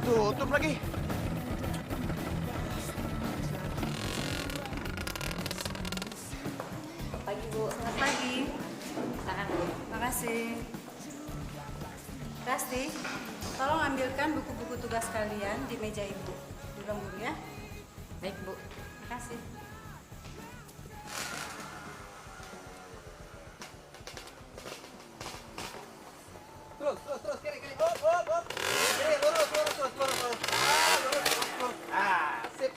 Tutup lagi. Pagi, Bu. Selamat pagi. Silakan, Bu. Makasih. Rasti, tolong ambilkan buku-buku tugas kalian di meja Ibu. Di ruang guru ya. Baik, Bu. Makasih. Terus, kiri. Hop. Kiri, lurus. Sip.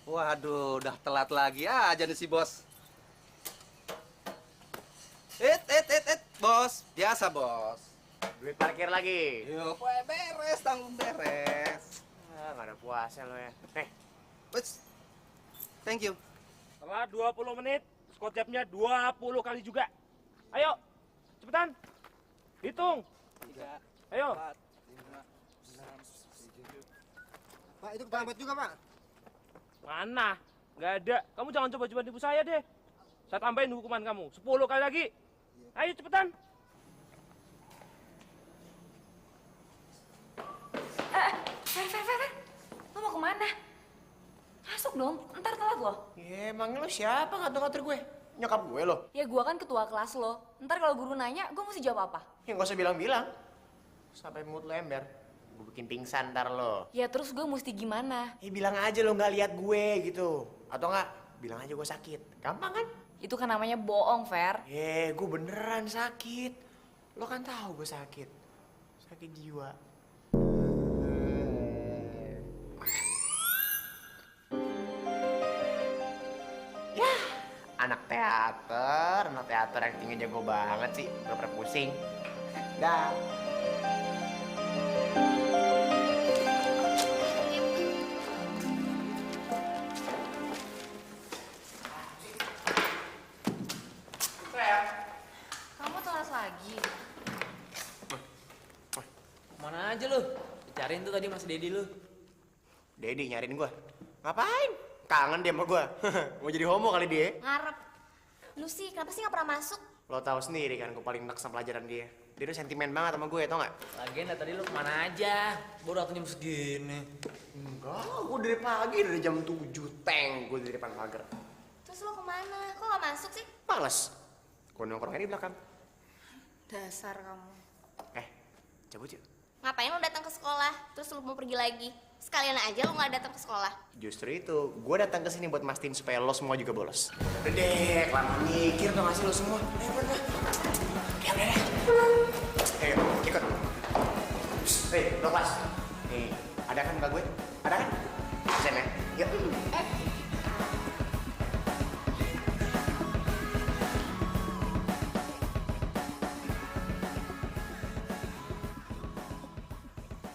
Waduh, udah telat lagi aja nih si bos. Bos. Biasa, bos. Duit parkir lagi. Yuk, beres, tanggung beres. Nggak ada puasa lo ya. Wes. Thank you. Setelah 20 menit, skotjapnya 20 kali juga. Ayo, cepetan. Hitung. 3, Ayo. 4, 5, 6, 7. Pak, itu kepala juga, Pak. Mana? Nggak ada. Kamu jangan coba-coba tipu saya deh. Saya tambahin hukuman kamu. 10 kali lagi. Ayo, cepetan. Fer. Lo mau kemana? Masuk dong, ntar telat lo. Ya emangnya lo siapa ngatur-ngatur gue? Nyokap gue lo. Ya gua kan ketua kelas lo. Ntar kalau guru nanya, gue mesti jawab apa? Ya nggak usah bilang-bilang. Sampai mulut lo ember. Gue bikin pingsan ntar lo. Ya terus gue mesti gimana? Ya bilang aja lo nggak lihat gue gitu. Atau nggak, bilang aja gue sakit. Gampang kan? Itu kan namanya bohong, Fer. Gue beneran sakit. Lo kan tahu gue sakit. Sakit jiwa. Ya, anak teater aktingnya jago banget sih. Gak pernah pusing. Dah. Kamu telat lagi. Mana aja lu? Dicariin tuh tadi Mas Dedi lu. Dedi nyariin gue. Ngapain? Kangen dia sama gue. Mau jadi homo kali dia. Ngarep. Lu sih, kenapa sih gak pernah masuk? Lo tahu sendiri kan, gue paling enak sama pelajaran dia. Dia tuh sentimen banget sama gue, tau gak? Lagian dari tadi lu kemana aja? Baru waktu jam segini. Enggak, gue dari pagi, dari jam 7. Gue dari depan pagar. Terus lu kemana? Kok gak masuk sih? Males. Gue nongkrongnya di belakang. Dasar kamu. Cabut yuk. Ngapain lu datang ke sekolah? Terus lu mau pergi lagi? Sekalian aja lu gak datang ke sekolah. Justru itu, gue datang ke sini buat mastiin supaya lo semua juga bolos. Udah deh, lama mikir tuh ngasih lo semua. Ayo, udah. Ya udah deh. Ayo, ikut. Hei, lo kelas. Nih, ada kan muka gue? Ada kan? Absen ya? Yuk.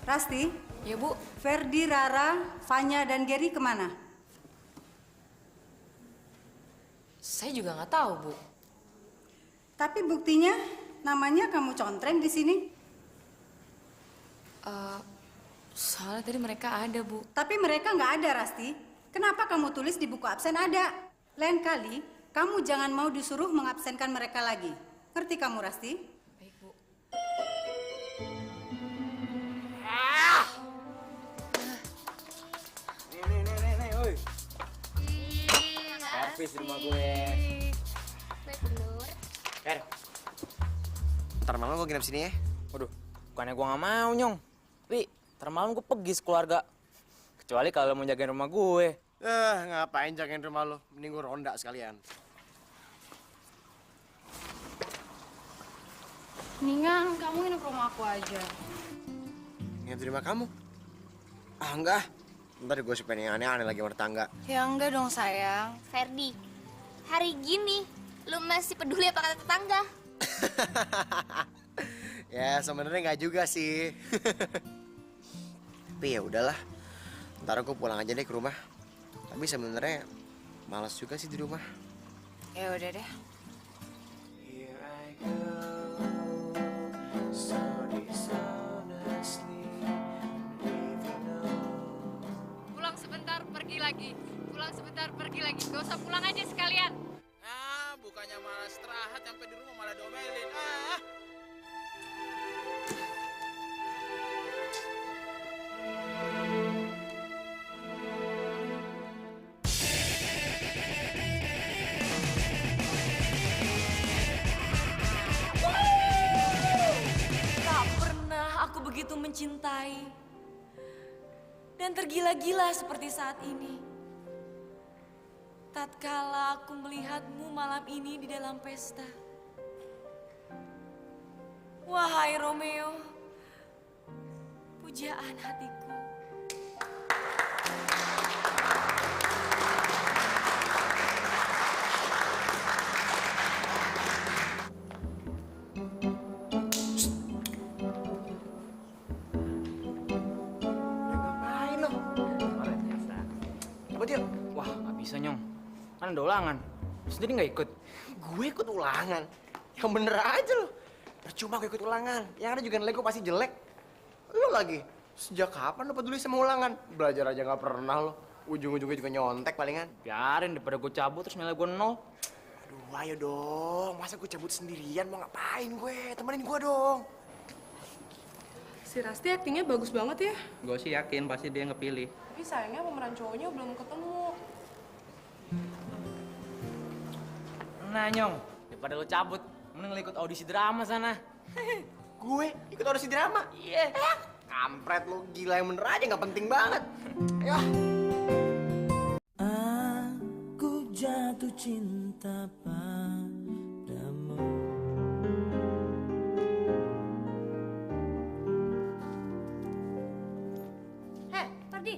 Rasti, Ya, Bu. Ferdi, Rara, Fanya, dan Gary kemana? Saya juga nggak tahu, Bu. Tapi buktinya namanya kamu contreng di sini. Soalnya tadi mereka ada, Bu. Tapi mereka nggak ada, Rasti. Kenapa kamu tulis di buku absen ada? Lain kali, kamu jangan mau disuruh mengabsenkan mereka lagi. Ngerti kamu, Rasti? Baik, Bu. Nih, woi. Servis di rumah gue. Baik, bener. Fer. Ntar malam gue nginep sini ya. Waduh, bukannya gua nggak mau, Nyong. Tapi ntar malam gua pergi sekeluarga. Kecuali kalau mau jagain rumah gue. Ngapain jagain rumah lo? Mending gue ronda sekalian. Mendingan kamu nginep rumah aku aja. Nginep di rumah kamu? Ah, enggak. Ntar gue suka yang aneh-aneh lagi sama tetangga. Ya enggak dong, sayang. Ferdi, hari gini lu masih peduli apa kata tetangga? Ya, sebenarnya nggak juga sih. Tapi ya udahlah. Ntar aku pulang aja deh ke rumah. Tapi sebenarnya malas juga sih di rumah. Ya udah deh. Here I go, so dishonestly leaving home. Pulang sebentar, pergi lagi. Pulang sebentar, pergi lagi. Gak usah pulang aja sekalian. Bukannya malah istirahat, sampai di rumah malah domelin. mencintai dan tergila-gila seperti saat ini. Tatkala aku melihatmu malam ini di dalam pesta. Wahai Romeo, pujaan hatiku. Ngapain lo? Ikut yuk. Wah, nggak bisa, Nyong. Kan ada ulangan. Sendiri nggak ikut. Gue ikut ulangan. Yang bener aja lo. Percuma gue ikut ulangan. Yang ada juga nilai gue pasti jelek. Lo lagi, sejak kapan lo peduli sama ulangan? Belajar aja nggak pernah lo. Ujung-ujungnya juga nyontek palingan. Biarin daripada gue cabut terus nilai gue 0. Aduh, ayo dong. Masa gue cabut sendirian? Mau ngapain gue? Temenin gue dong. Si Rasti aktingnya bagus banget ya. Gue sih yakin pasti dia ngepilih. Tapi sayangnya pemeran cowoknya belum ketemu. Nah, Nyong, daripada lo cabut, mending lo ikut audisi drama sana. Gue ikut audisi drama? Iya. Kampret lo, gila yang bener aja nggak penting banget. Ayo. Aku jatuh cinta padamu. Heh, Ferdi.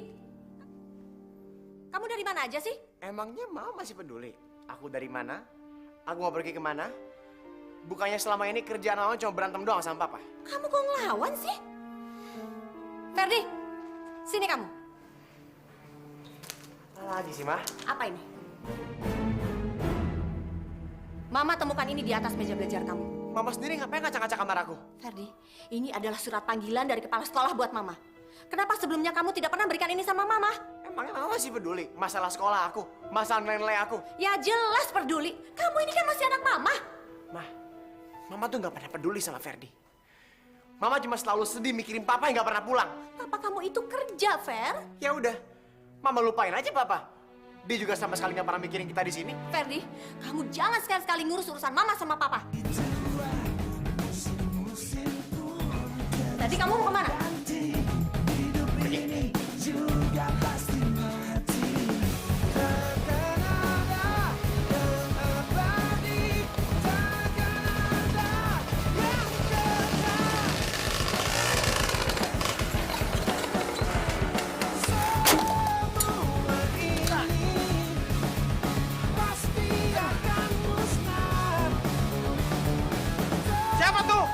Kamu dari mana aja sih? Emangnya Mama masih peduli? Aku dari mana? Aku mau pergi kemana? Bukannya selama ini kerjaan Mama cuma berantem doang sama Papa? Kamu kok ngelawan sih? Ferdi, sini kamu. Apa lagi sih, Ma? Apa ini? Mama temukan ini di atas meja belajar kamu. Mama sendiri ngapain ngacak-ngacak kamar aku? Ferdi, ini adalah surat panggilan dari kepala sekolah buat Mama. Kenapa sebelumnya kamu tidak pernah berikan ini sama Mama? Emangnya Mama masih peduli masalah sekolah aku? Masalah nilai aku? Ya jelas peduli. Kamu ini kan masih anak Mama. Mama tuh nggak pernah peduli sama Ferdi. Mama cuma selalu sedih mikirin Papa yang nggak pernah pulang. Papa kamu itu kerja, Fer. Ya udah, Mama lupain aja Papa. Dia juga sama sekali nggak pernah mikirin kita di sini. Ferdi, kamu jangan sekali-sekali ngurus urusan Mama sama Papa. Tadi kamu mau kemana? Siapa tuh?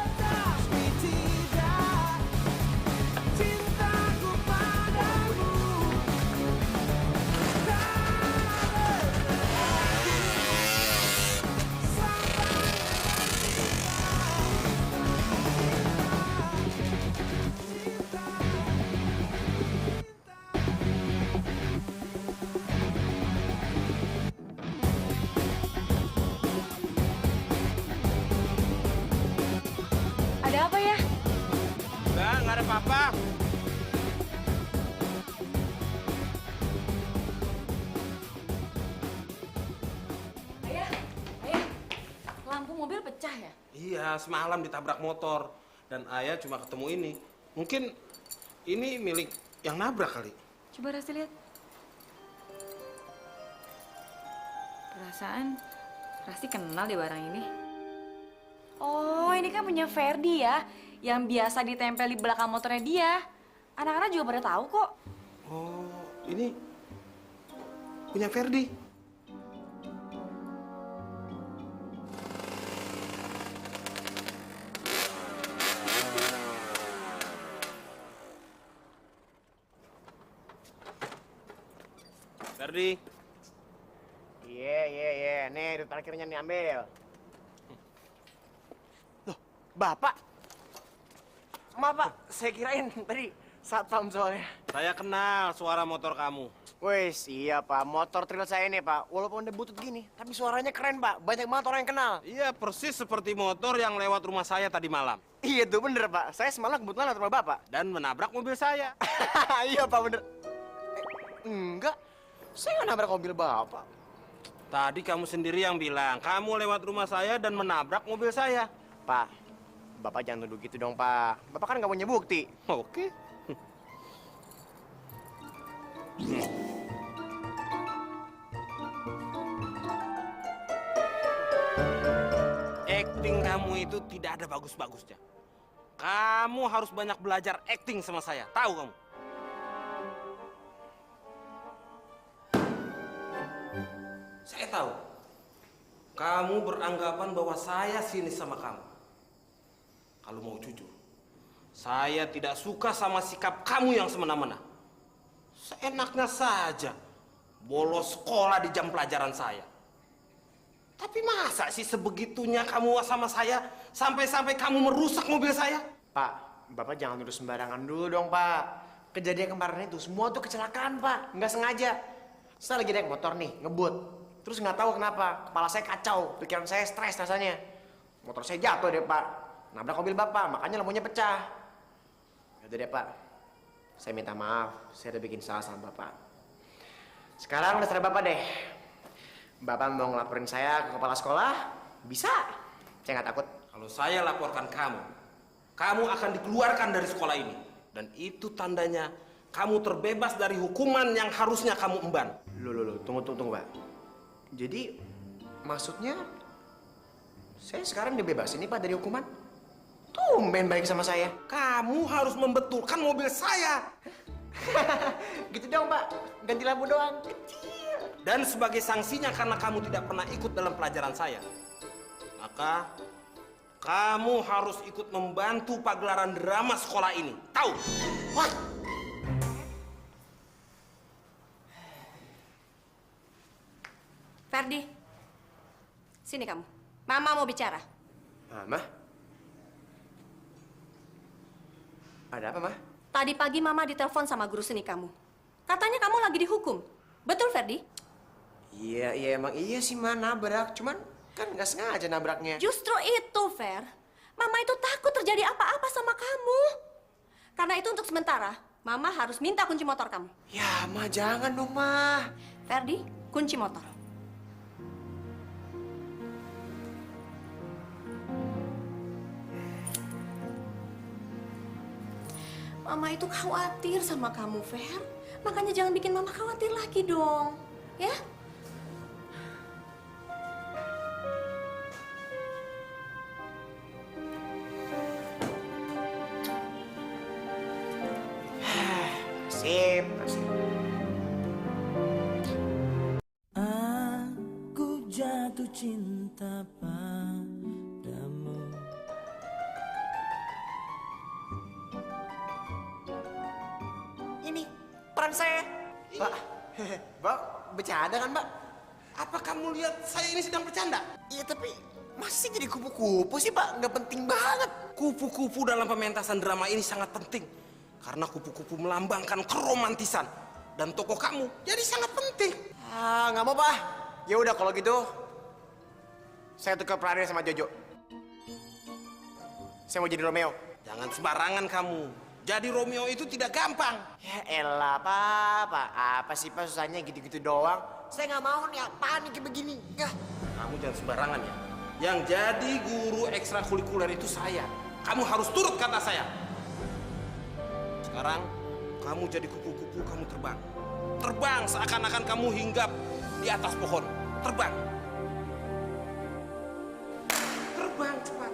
Ada apa ya? Nggak ada apa-apa. Ayah, lampu mobil pecah ya? Iya, semalam ditabrak motor. Dan ayah cuma ketemu ini. Mungkin ini milik yang nabrak kali. Coba Rasti lihat. Perasaan Rasti kenal deh barang ini. Oh, ini kan punya Ferdi ya, yang biasa ditempel di belakang motornya dia. Anak-anak juga pada tahu kok. Oh, ini punya Ferdi. Ferdi. Iya. Nih, duit parkirnya nih ambil. Loh, Bapak? Maaf, Pak. Saya kirain tadi satpam soalnya. Saya kenal suara motor kamu. Wes, iya, Pak. Motor trail saya ini, Pak. Walaupun udah butut gini, tapi suaranya keren, Pak. Banyak banget orang yang kenal. Iya, persis seperti motor yang lewat rumah saya tadi malam. Iya tuh, bener, Pak. Saya semalam kebetulan lewat rumah Bapak. Dan menabrak mobil saya. Iya, Pak, bener. Enggak. Saya nggak nabrak mobil Bapak. Tadi kamu sendiri yang bilang, kamu lewat rumah saya dan menabrak mobil saya. Pak, Bapak jangan tuduh gitu dong, Pak. Bapak kan nggak punya bukti. Oke. Acting kamu itu tidak ada bagus-bagusnya. Kamu harus banyak belajar acting sama saya. Tahu kamu? Saya tahu. Kamu beranggapan bahwa saya sinis sama kamu. Kalau mau jujur, saya tidak suka sama sikap kamu yang semena-mena. Seenaknya saja bolos sekolah di jam pelajaran saya. Tapi masa sih sebegitunya kamu sama saya sampai-sampai kamu merusak mobil saya? Pak, Bapak jangan nuduh sembarangan dulu dong, Pak. Kejadian kemarin itu semua tuh kecelakaan, Pak. Nggak sengaja. Saya lagi naik motor nih, ngebut. Terus nggak tahu kenapa, kepala saya kacau, pikiran saya stres rasanya. Motor saya jatuh deh, Pak. Nabrak mobil Bapak, makanya lampunya pecah. Yaudah deh, Pak. Saya minta maaf, saya udah bikin salah sama Bapak. Sekarang udah serah Bapak deh. Bapak mau ngelaporin saya ke kepala sekolah? Bisa. Saya nggak takut. Kalau saya laporkan kamu, kamu akan dikeluarkan dari sekolah ini. Dan itu tandanya kamu terbebas dari hukuman yang harusnya kamu emban. Loh, tunggu, Pak. Jadi, maksudnya saya sekarang dibebasin nih, Pak, dari hukuman? Tumben baik sama saya. Kamu harus membetulkan mobil saya. Gitu dong, Pak. Ganti lampu doang. Kecil. Dan sebagai sanksinya karena kamu tidak pernah ikut dalam pelajaran saya, maka kamu harus ikut membantu pagelaran drama sekolah ini. Tahu? What? Ferdi, sini kamu. Mama mau bicara. Mama? Ada apa, Ma? Tadi pagi Mama ditelepon sama guru seni kamu. Katanya kamu lagi dihukum. Betul, Ferdi? Iya, emang iya sih, Ma, nabrak. Cuman kan nggak sengaja nabraknya. Justru itu, Fer. Mama itu takut terjadi apa-apa sama kamu. Karena itu untuk sementara, Mama harus minta kunci motor kamu. Ya, Ma, jangan dong, Ma. Ferdi, kunci motor. Mama itu khawatir sama kamu, Fer. Makanya jangan bikin Mama khawatir lagi dong. Ya? Sip. Aku jatuh cinta padamu. Ini peran saya. Pak, Pak, bercanda kan, Pak? Apa kamu lihat saya ini sedang bercanda? Iya, tapi masih jadi kupu-kupu sih, Pak? Nggak penting banget. Kupu-kupu dalam pementasan drama ini sangat penting. Karena kupu-kupu melambangkan keromantisan. Dan tokoh kamu jadi sangat penting. Ah, nggak mau, Pak. Ya udah kalau gitu, saya tukar perannya sama Jojo. Saya mau jadi Romeo. Jangan sembarangan kamu. Jadi Romeo itu tidak gampang. Ya elah, Pak. Apa sih, Pak, susahnya gitu-gitu doang? Saya nggak mau nih, apaan nih kayak begini. Kamu jangan sembarangan ya. Yang jadi guru ekstrakurikuler itu saya. Kamu harus turut kata saya. Sekarang, kamu jadi kupu-kupu, kamu terbang. Terbang seakan-akan kamu hinggap di atas pohon. Terbang. Terbang cepat.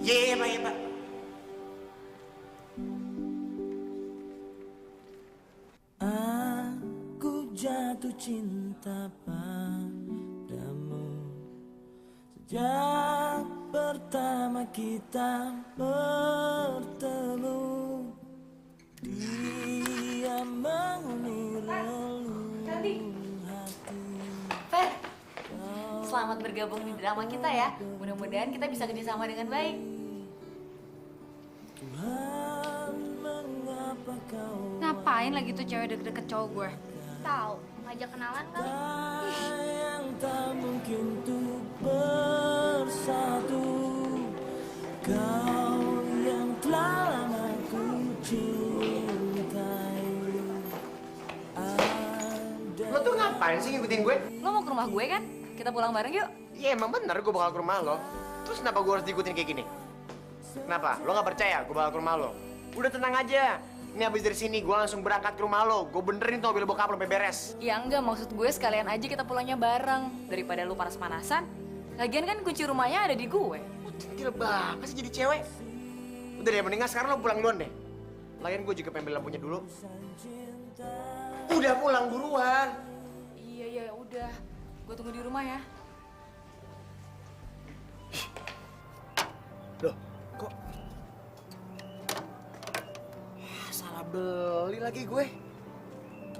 Iya, Pak, ya, Pak. Aku jatuh cinta padamu sejak pertama kita bertemu. Dia menghuni relung hati. Fer, selamat bergabung di drama kita ya. Mudah-mudahan kita bisa kerjasama dengan baik. Tuhan, mengapa kau Ngapain lagi tuh cewek deket-deket cowok gue? Tahu, ngajak kenalan kali. yang tak mungkin untuk bersatu? Kau yang telah lama ku cintai. Lo tuh ngapain sih ngikutin gue? Lo mau ke rumah gue kan? Kita pulang bareng yuk. Iya, emang bener gue bakal ke rumah lo. Terus kenapa gue harus diikutin kayak gini? Kenapa? Lo nggak percaya gue bakal ke rumah lo? Udah tenang aja. Ini habis dari sini gue langsung berangkat ke rumah lo. Gue benerin tuh mobil bokap lo sampai beres. Ya enggak, maksud gue sekalian aja kita pulangnya bareng. Daripada lu panas-panasan. Lagian kan kunci rumahnya ada di gue. Gila banget sih jadi cewek. Udah deh, mendingan sekarang lo pulang duluan deh. Lagian gue juga pengen beli lampunya dulu. Udah pulang buruan. Iya, udah. Gue tunggu di rumah ya. Loh, kok salah beli lagi gue.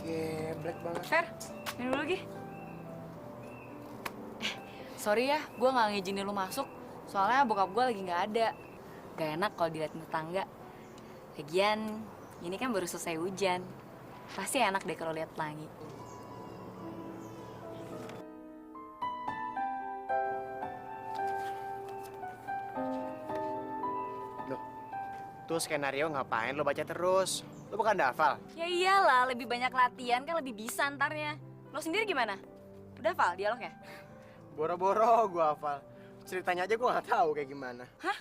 Geblek banget. Fer, minum dulu lagi. Sorry ya, gue nggak ngizinin lu masuk. Soalnya bokap gue lagi nggak ada. Gak enak kalau diliatin tetangga. Lagian, ini kan baru selesai hujan. Pasti enak deh kalau lihat pelangi. Loh, tuh skenario ngapain lo baca terus? Lo bukan hafal? Ya iyalah, lebih banyak latihan kan lebih bisa ntarnya. Lo sendiri gimana? Udah hafal dialognya? Boro-boro gue hafal. Ceritanya aja gue nggak tahu kayak gimana. Hah?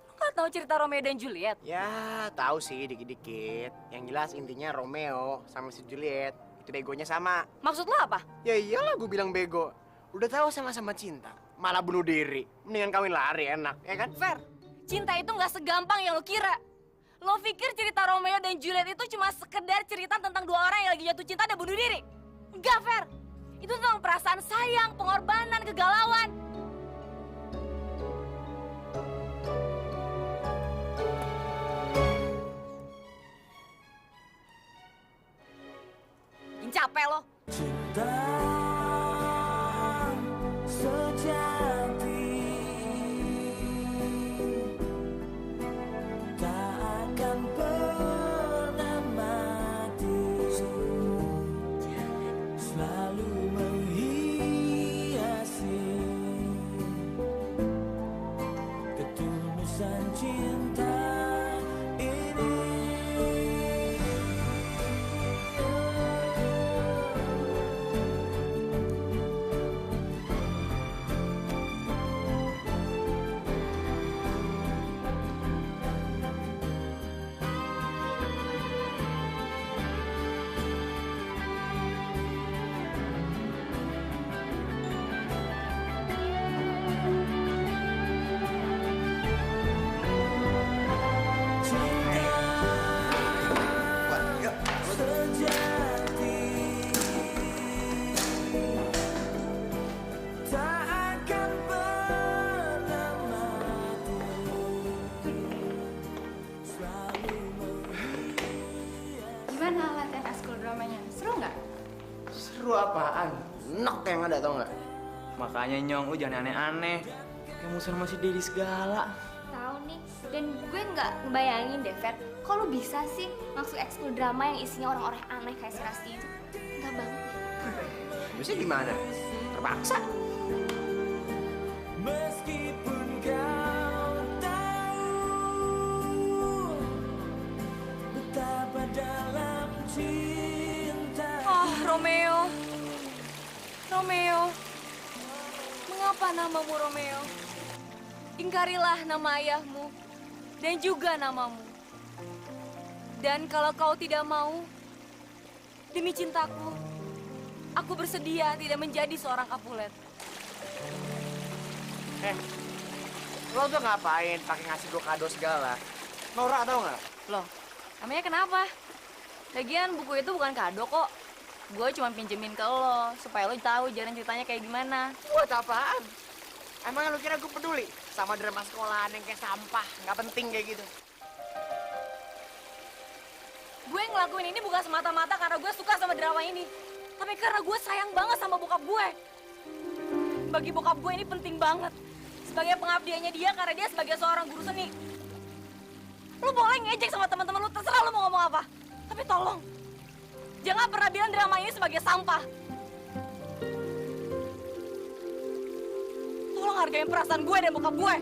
Lo nggak tahu cerita Romeo dan Juliet? Ya, tahu sih dikit-dikit. Yang jelas intinya Romeo sama si Juliet itu begonya sama. Maksud lo apa? Ya iyalah gue bilang bego. Udah tahu sama-sama cinta, malah bunuh diri. Mendingan kawin lari enak, ya kan? Fer, cinta itu nggak segampang yang lo kira. Lo pikir cerita Romeo dan Juliet itu cuma sekedar cerita tentang dua orang yang lagi jatuh cinta dan bunuh diri? Enggak, Fer. Itu tentang perasaan sayang, pengorbanan, kegalauan. Bikin capek lo. Cinta sejati tak akan pernah mati, selalu menghiasi ketulusan cinta ini. Gimana latihan eskul dramanya? Seru nggak? Seru apaan? Nok yang ada tau nggak? Makanya Nyong, lu jangan aneh-aneh. Kayak musuh sama si Dedi segala. Tahu nih, dan gue nggak ngebayangin deh, Fer. Kok lu bisa sih masuk ekskul drama yang isinya orang-orang aneh kayak si Rasti itu? Enggak banget. Bisa gimana? Terpaksa. Meskipun kau tahu betapa dalam cinta. Oh, Romeo. Romeo. Mengapa namamu Romeo? Ingkarilah nama ayahmu dan juga namamu. Dan kalau kau tidak mau, demi cintaku, aku bersedia tidak menjadi seorang Capulet. Lo tuh ngapain pakai ngasih gue kado segala? Norak tau nggak? Loh, namanya kenapa? Lagian buku itu bukan kado kok. Gue cuma pinjemin ke lo, supaya lo tahu jalan ceritanya kayak gimana. Buat apaan? Emang lu kira gue peduli sama drama sekolahan yang kayak sampah, nggak penting kayak gitu? Gue ngelakuin ini bukan semata-mata karena gue suka sama drama ini. Tapi karena gue sayang banget sama bokap gue. Bagi bokap gue ini penting banget. Sebagai pengabdiannya dia karena dia sebagai seorang guru seni. Lu boleh ngejek sama teman-teman lu, terserah lu mau ngomong apa. Tapi tolong, jangan pernah bilang drama ini sebagai sampah. Tolong hargain perasaan gue dan bokap gue.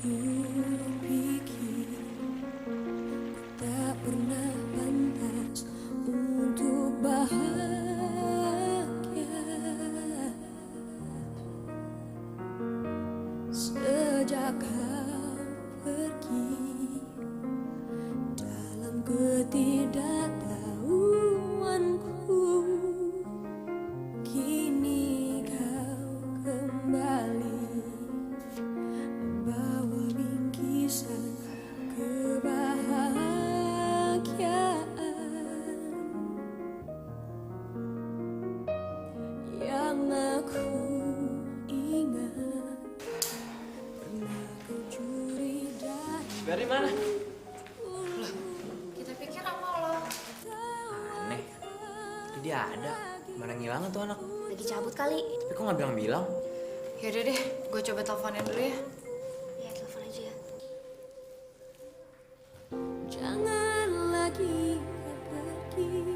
Kupikir tak pernah pantas ketidaktahuanku, kini kau kembali membawa bingkisan kebahagiaan yang aku ingat. Pernah kau curi Dari mana? Kita pikir sama lo. Aneh. Tadi dia ada. Mana ngilangnya tuh anak? Lagi cabut kali. Tapi kok nggak bilang-bilang? Yaudah deh, gue coba teleponin dulu ya. Ya, telepon aja ya. Jangan lagi pergi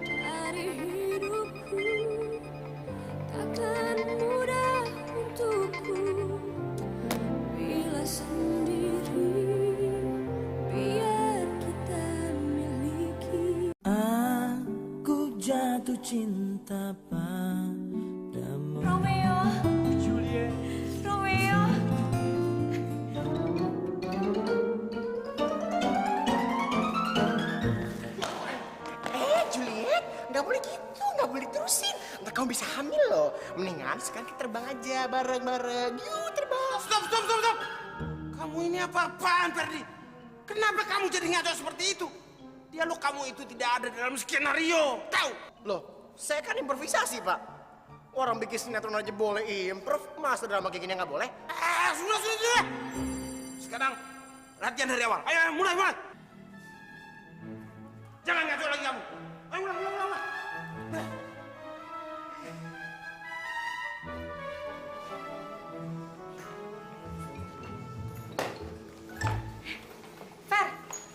dari hidupku, takkan mudah untukku bila sendiri, biar kita miliki. Aku jatuh cinta padamu. Romeo. Juliet. Romeo. Juliet, nggak boleh gitu, nggak boleh terusin. Ntar kamu bisa hamil loh. Mendingan sekarang kita terbang aja bareng-bareng. Yuk terbang. Stop. Kamu ini apa-apaan, Ferdi? Kenapa kamu jadi ngaco seperti itu? Dialog kamu itu tidak ada dalam skenario, tahu? Loh, saya kan improvisasi, Pak. Orang bikin sinetron aja boleh improv, masa drama kayak gini nggak boleh? Sudah. Sekarang latihan dari awal. Ayo, mulai. Jangan ngaco lagi kamu. Ayo, mulai.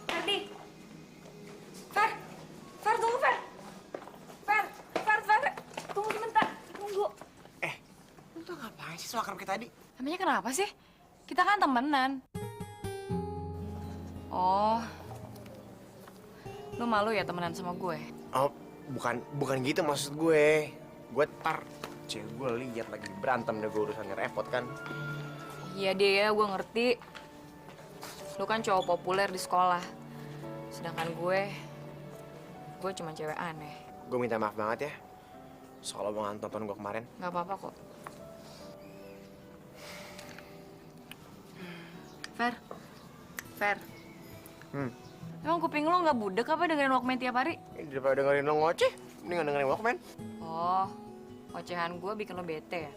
Ferdi. Fer, tunggu Fer. Fer, tunggu sebentar. Tunggu. Lu tuh ngapain sih soal kayak tadi? Namanya kenapa sih? Kita kan temenan. Oh. Lu malu ya temenan sama gue? Oh, bukan gitu maksud gue. Gue cewek gue lihat lagi berantem deh, gue urusannya repot kan. Iya deh ya, gue ngerti. Lu kan cowok populer di sekolah. Sedangkan gue cuma cewek aneh. Gue minta maaf banget ya soal omongan tonton gue kemarin. Gak apa-apa kok. Fer. Emang kuping lo nggak budek apa dengerin Walkman tiap hari? Daripada dengerin lo ngoceh, mendingan dengerin Walkman. Oh, ocehan gue bikin lo bete ya?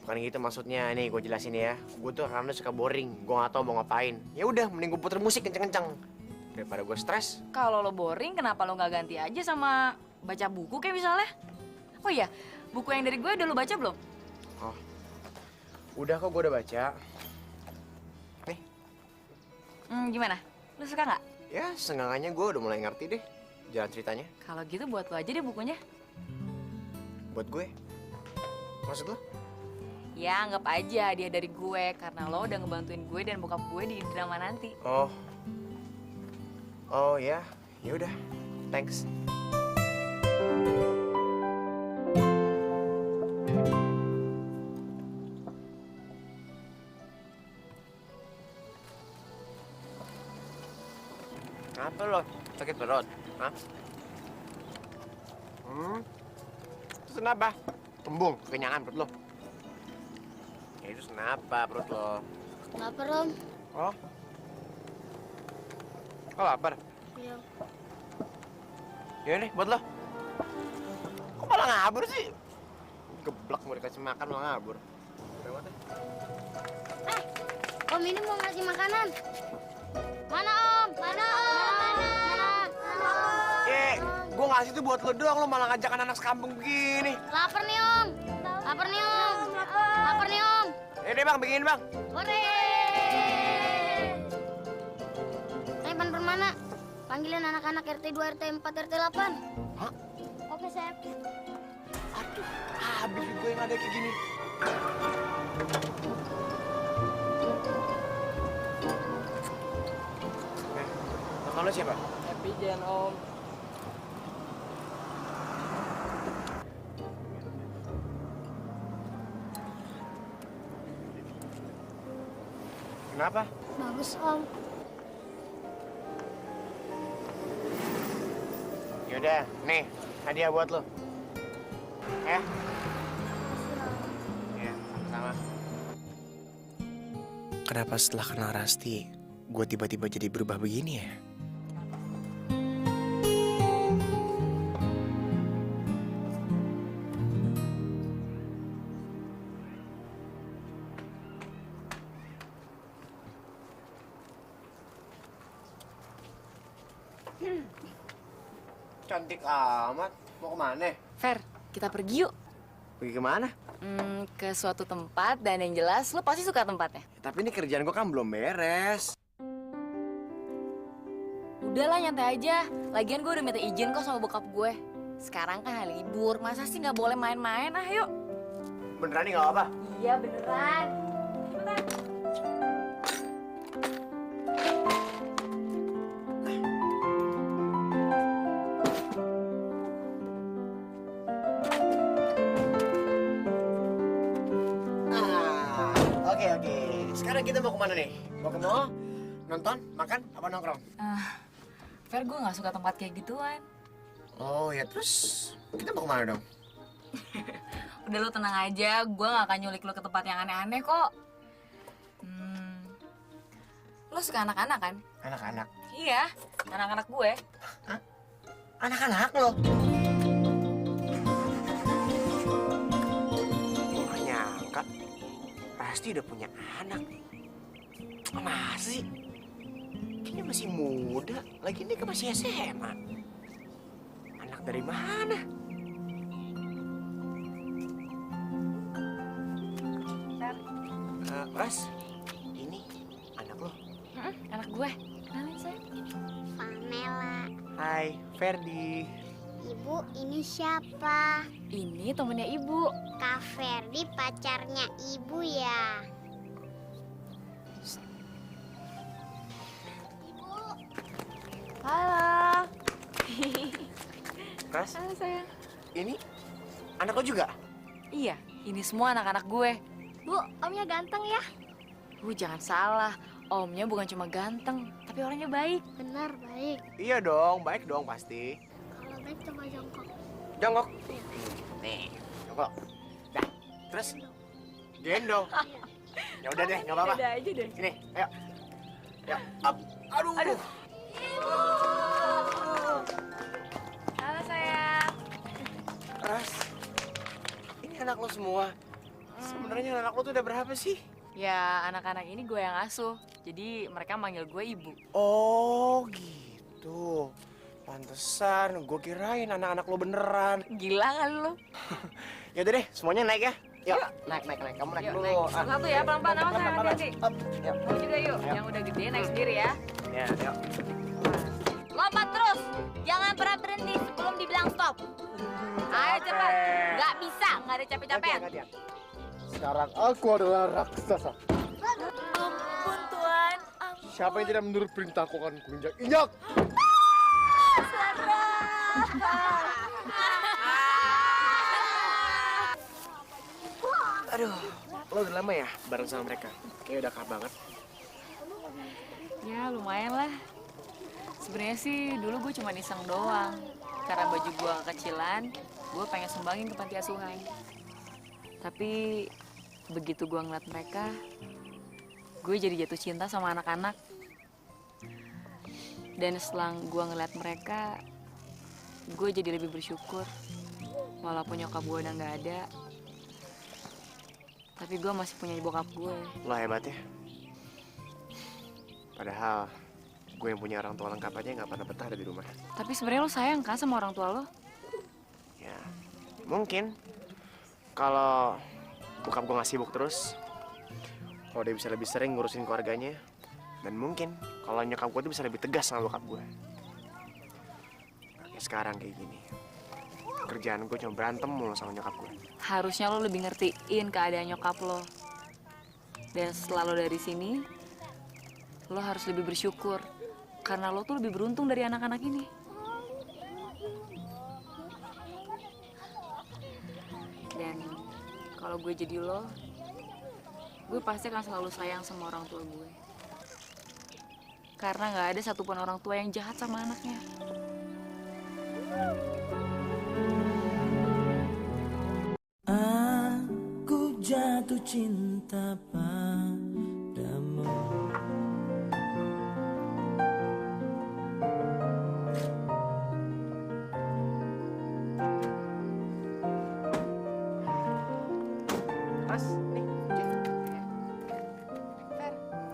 Bukan gitu maksudnya, nih gue jelasin ya. Gue tuh karena suka boring, gue gak tau mau ngapain. Ya udah, mending gue puter musik kenceng-kenceng daripada gue stres. Kalau lo boring, kenapa lo nggak ganti aja sama baca buku kayak misalnya? Oh iya, buku yang dari gue udah lo baca belum? Oh, udah kok gue udah baca. Nih. Gimana? Lo suka nggak? Ya, seenggaknya gue udah mulai ngerti deh jalan ceritanya. Kalau gitu buat lo aja deh bukunya. Buat gue? Maksud lo? Ya, anggap aja dia dari gue karena lo udah ngebantuin gue dan bokap gue di drama nanti. Oh ya, ya udah, thanks. Apa lo? Sakit perut? Hah? Terus kenapa? Kembung, kekenyangan perut lo? Ya itu kenapa perut lo? Lapar, Om. Oh? Kok lapar? Iya. Ya nih, buat lo. Kok malah ngabur sih? Geblak mau dikasih makan malah ngabur. Om ini mau ngasih makanan. Mana, Om? Mana? Gue ngasih tuh buat lo doang, lo malah ngajak anak sekampung begini. Lapar nih, Om. Lapar nih, Om. Ini bang, bikinin bang. Hore! Pan Permana, panggilin anak-anak RT 2, RT 4, RT 8. Hah? Oke, Chef. Aduh, habis gue yang ada kayak gini. Nama lo siapa? Happy Jen, Om. Kenapa? Bagus, Om. Yaudah, nih hadiah buat lo. Ya? Ya, sama-sama. Kenapa setelah kenal Rasti, gue tiba-tiba jadi berubah begini ya? Cantik amat. Mau kemana? Fer, kita pergi yuk. Pergi kemana? Ke suatu tempat dan yang jelas lo pasti suka tempatnya. Tapi ini kerjaan gue kan belum beres. Udahlah nyantai aja. Lagian gue udah minta izin kok sama bokap gue. Sekarang kan hari libur, masa sih nggak boleh main-main? Ah yuk. Beneran nih nggak apa-apa? Iya beneran. Cepetan. Oke. Sekarang kita mau kemana nih? Mau ke mall? Nonton? Makan? Apa nongkrong? Fer, gue nggak suka tempat kayak gituan. Oh ya, terus kita mau kemana dong? Udah lo tenang aja, gue gak akan nyulik lo ke tempat yang aneh-aneh kok. Lo suka anak-anak kan? Anak-anak? Iya, anak-anak gue. Hah? Anak-anak lo? Gue gak nyangka Rasti udah punya anak. Masih? Kayaknya masih muda, lagi ini kan masih SMA. Anak dari mana? Ras, ini anak lo? Anak gue. Kenalin saya. Pamela. Hai, Ferdi. Ibu, ini siapa? Ini temennya ibu. Kak Ferdi pacarnya ibu ya? Ibu. Halo. Ras? Halo sayang. Ini anak lo juga? Iya, ini semua anak-anak gue. Bu, omnya ganteng ya? Jangan salah. Omnya bukan cuma ganteng, tapi orangnya baik. Benar, baik. Iya dong, baik dong pasti. Kalau baik coba jongkok. Jongkok. Nih, jongkok. Dah, terus gendong. Ya udah deh, nggak apa-apa. Udah aja deh. Sini, ayo. Ya, up. Aduh. Ibu. Halo sayang. Ras, ini anak lo semua. Sebenarnya anak lo tuh udah berapa sih? Ya, anak-anak ini gue yang asuh. Jadi mereka manggil gue ibu. Oh, gitu. Pantesan, gue kirain anak-anak lo beneran. Gila kan lo? Ya udah deh, semuanya naik ya. Yuk, naik. Kamu naik dulu. Naik. Satu ya, pelan-pelan. Awas sayang, hati-hati. Yuk. Kamu juga yuk. Yang udah gede naik sendiri ya. Ya, yuk. Lompat terus. Jangan pernah berhenti sebelum dibilang stop. Ayo cepat. Nggak bisa, nggak ada capek-capek. Sekarang aku adalah raksasa. Ampun Tuan. Siapa yang tidak menurut perintahku akan kuinjak-injak. Aduh, lo udah lama ya bareng sama mereka? Kayaknya udah akrab banget. Ya lumayan lah. Sebenarnya sih dulu gue cuma iseng doang. Karena baju gue kekecilan, gue pengen sumbangin ke panti asuhan. Tapi begitu gue ngeliat mereka, gue jadi jatuh cinta sama anak-anak. Dan setelah gue ngeliat mereka, gue jadi lebih bersyukur. Walaupun nyokap gue udah nggak ada, tapi gue masih punya bokap gue. Lo hebat ya. Padahal gue yang punya orang tua lengkap aja nggak pernah betah ada di rumah. Tapi sebenarnya lo sayang kan sama orang tua lo? Ya, mungkin kalau bokap gue nggak sibuk terus, kalau dia bisa lebih sering ngurusin keluarganya, dan mungkin kalau nyokap gue tuh bisa lebih tegas sama bokap gue. Kayak sekarang kayak gini, kerjaan gue cuma berantem mulu sama nyokap gue. Harusnya lo lebih ngertiin keadaan nyokap lo. Dan setelah lo dari sini, lo harus lebih bersyukur. Karena lo tuh lebih beruntung dari anak-anak ini. Dan kalau gue jadi lo, gue pasti akan selalu sayang sama orang tua gue. Karena gak ada satupun orang tua yang jahat sama anaknya. Aku jatuh cinta padamu. Mas, nih.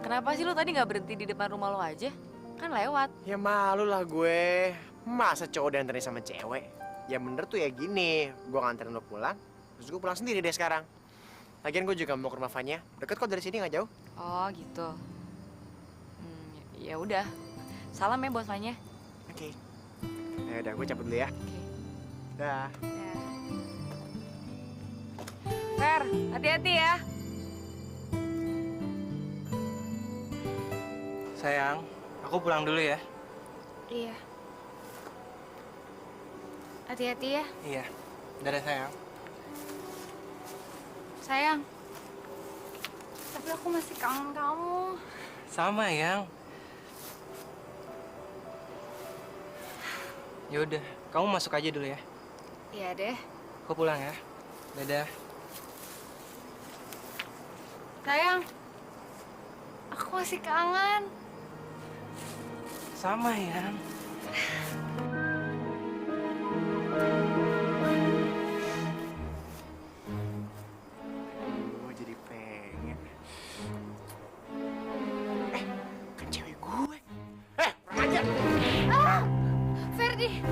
Kenapa sih lo tadi nggak berhenti di depan rumah lo aja? Kan lewat. Ya malu lah gue. Masa cowok dianterin sama cewek? Ya bener tuh ya gini. Gue nganterin lo pulang, terus gue pulang sendiri deh sekarang. Lagian gue juga mau ke rumah Vanya. Deket kok dari sini, nggak jauh. Oh gitu. Ya udah. Salam ya buat Vanya. Oke. Ya udah, gue cabut dulu ya. Oke. Dah. Fer, hati-hati ya. Sayang, aku pulang dulu ya. Iya. Hati-hati ya. Iya. Dadah sayang. Sayang. Tapi aku masih kangen kamu. Sama, Yang. Yaudah, kamu masuk aja dulu ya. Iya deh. Aku pulang ya. Dadah. Sayang. Aku masih kangen. Sama, Yang. Gue jadi pengen. Kan cewek gue. Kurang ajar. Ferdi,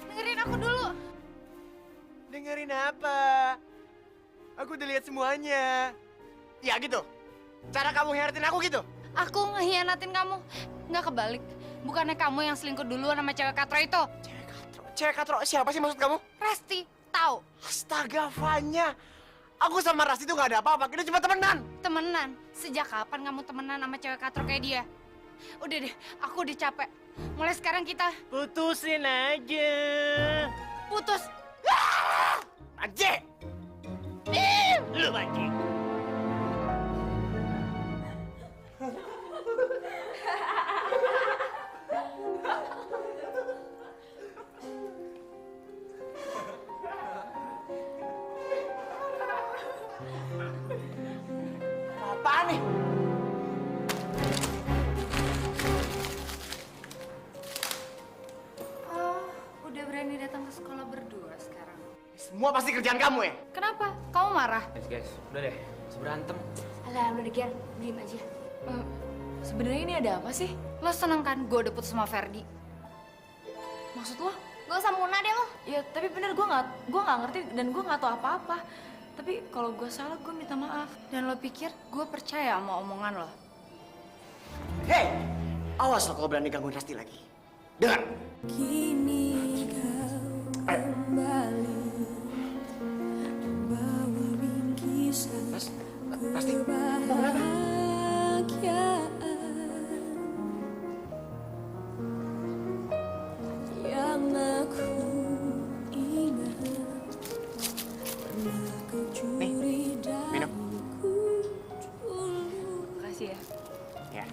dengerin aku dulu. Dengerin apa? Aku udah lihat semuanya. Ya gitu. Cara kamu hianatin aku gitu? Aku ngehianatin kamu. Nggak kebalik. Bukannya kamu yang selingkuh duluan sama cewek katro itu? Cewek katro? Siapa sih maksud kamu? Resti, tahu? Astaga, Vanya. Aku sama Rasti tuh nggak ada apa-apa. Kita cuma temenan. Temenan? Sejak kapan kamu temenan sama cewek katro kayak dia? Udah deh, aku udah capek. Mulai sekarang kita putusin aja. Putus. Anjir! Lu anjing. Apaan nih? Oh, udah berani datang ke sekolah berdua sekarang. Semua pasti kerjaan kamu ya? Kenapa? Kamu marah? Guys, udah deh. Masih berantem. Alah, udah deh, diem aja. Sebenarnya ini ada apa sih? Lo seneng kan gue udah putus sama Ferdi? Maksud lo? Gak usah muna deh lo. Ya tapi bener gue nggak ngerti dan gue nggak tahu apa-apa. Tapi kalau gue salah gue minta maaf. Dan lo pikir gue percaya sama omongan lo? Hei! Awas lo kalau berani gangguin Rasti lagi. Dengar! Kini kau kembali membawa bingkisan kebahagiaan yang aku ingat pernah kau curi dariku dulu. Makasih ya. Ya.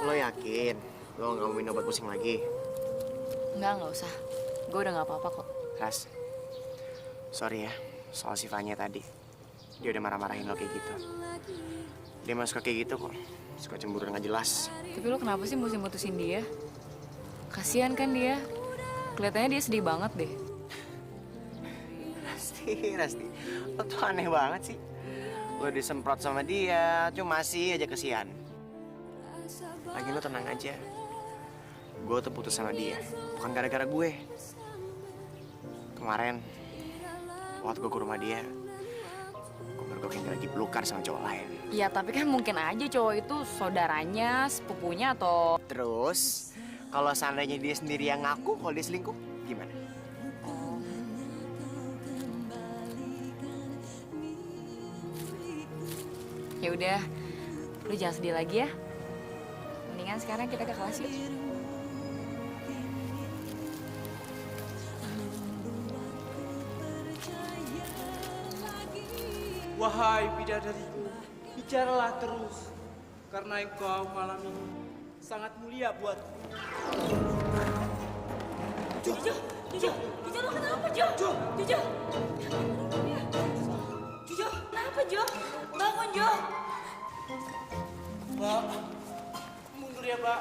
Lo yakin? Lo nggak mau minum obat pusing lagi? Nggak usah. Gue udah nggak apa-apa kok. Ras, sorry ya soal si Vanya tadi. Dia udah marah-marahin lo kayak gitu. Dia mah suka kayak gitu kok. Suka cemburu nggak jelas. Tapi lo kenapa sih mesti mutusin dia? Kasian kan dia. Kelihatannya dia sedih banget deh. Rasti. Lo tuh aneh banget sih. Lo disemprot sama dia, cuma masih aja kesian. Lagi lo tenang aja. Gue tuh putus sama dia, bukan gara-gara gue. Kemarin, waktu gue ke rumah dia, gue mergokin dia lagi pelukar sama cowok lain. Ya tapi kan mungkin aja cowok itu saudaranya, sepupunya atau... Terus, kalau seandainya dia sendiri yang ngaku kalau dia selingkuh, gimana? Ya udah, lu jangan sedih lagi ya. Mendingan sekarang kita ke kelas yuk. Wahai bidadariku, bicaralah terus, karena engkau malam ini sangat mulia buatku. Jojo, lo kenapa, Jo? Jojo. Jojo, kenapa, Jo? Bangun, Jo. Mbak, mundur ya, Mbak.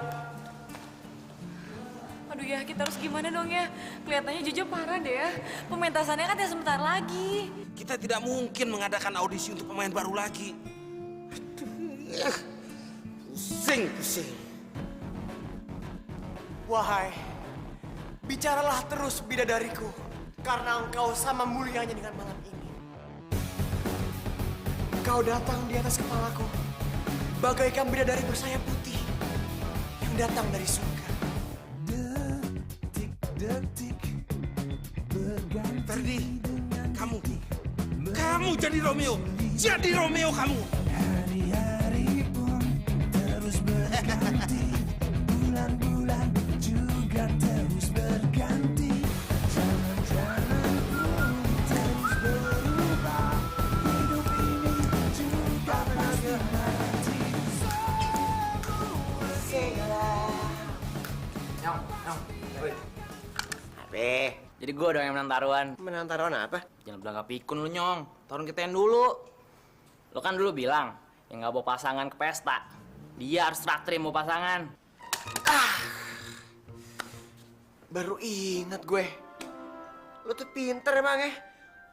Aduh ya, kita harus gimana dong ya? Kelihatannya Jojo parah deh ya. Pementasannya kan ya sebentar lagi. Kita tidak mungkin mengadakan audisi untuk pemain baru lagi. Pusing. Wahai, bicaralah terus bidadariku, karena engkau sama mulianya dengan malam ini. Kau datang di atas kepalaku, bagaikan bidadari bersayap putih yang datang dari surga. Ferdi, kamu jadi Romeo. Jadi Romeo kamu. Hari-hari pun terus berganti, bulan-bulan juga terus berganti, jalan-jalan pun terus berubah, hidup ini juga pasti mati. Nyong. Abe. Jadi gue dong yang menang taruhan. Menang taruhan apa? Jangan bilang gak pikun lu, Nyong. Taruhan kita yang dulu. Lo kan dulu bilang, yang gak bawa pasangan ke pesta, dia harus traktir yang bawa pasangan. Baru ingat gue. Lo tuh pinter emang ya.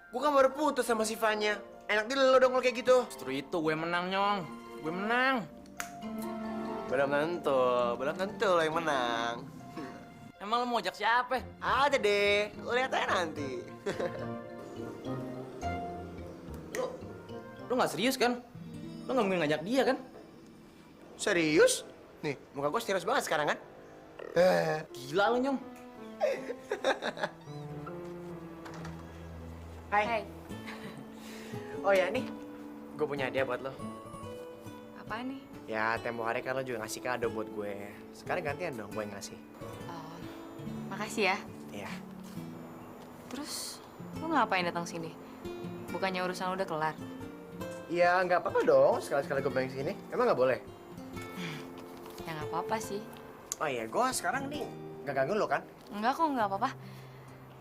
Gue kan baru putus sama si Vanya. Enak di lo dong kalau kayak gitu. Justru itu gue menang, Nyong. Gue menang. Belum tentu lo yang menang. Emang lo mau ajak siapa? Ada deh, lo lihat aja nanti. Lo gak serius kan? Lo gak mungkin ngajak dia kan? Serius? Nih, muka gue serius banget sekarang kan? Gila lo, Nyong. Hai. Oh ya nih, gue punya hadiah buat lo. Apa nih? Ya, tempo hari kan lo juga ngasih kado buat gue. Sekarang gantian dong gue yang ngasih. Makasih ya. Iya. Terus, lo ngapain datang sini? Bukannya urusan lo udah kelar? Ya, nggak apa-apa dong. Sekali-sekali gue main sini. Emang nggak boleh? Ya nggak apa-apa sih. Oh iya, gue sekarang nih nggak ganggu lo kan? Enggak kok, nggak apa-apa.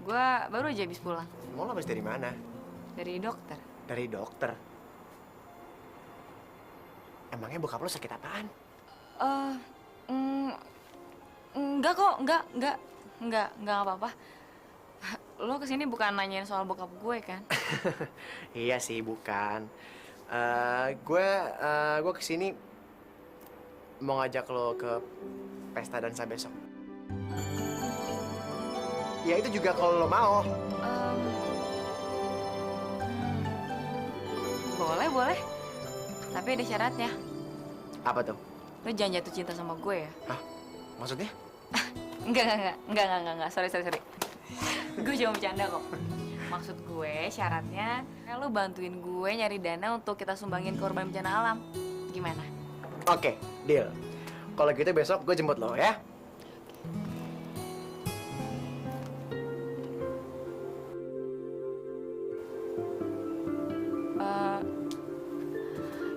Gue baru aja habis pulang. Mau lo habis dari mana? Dari dokter. Dari dokter? Emangnya bokap lo sakit apaan? Enggak kok, enggak apa-apa. Lo kesini bukan nanyain soal bokap gue kan? Iya sih, bukan. Gue kesini mau ngajak lo ke pesta dansa besok. Ya itu juga kalau lo mau. Boleh. Tapi ada syaratnya. Apa tuh? Lo jangan jatuh cinta sama gue ya? Hah? Maksudnya? Enggak. Sorry. Gue cuma bercanda kok. Maksud gue syaratnya, lo bantuin gue nyari dana untuk kita sumbangin korban bencana alam. Gimana? Oke, deal. Kalau gitu besok gue jemput lo ya.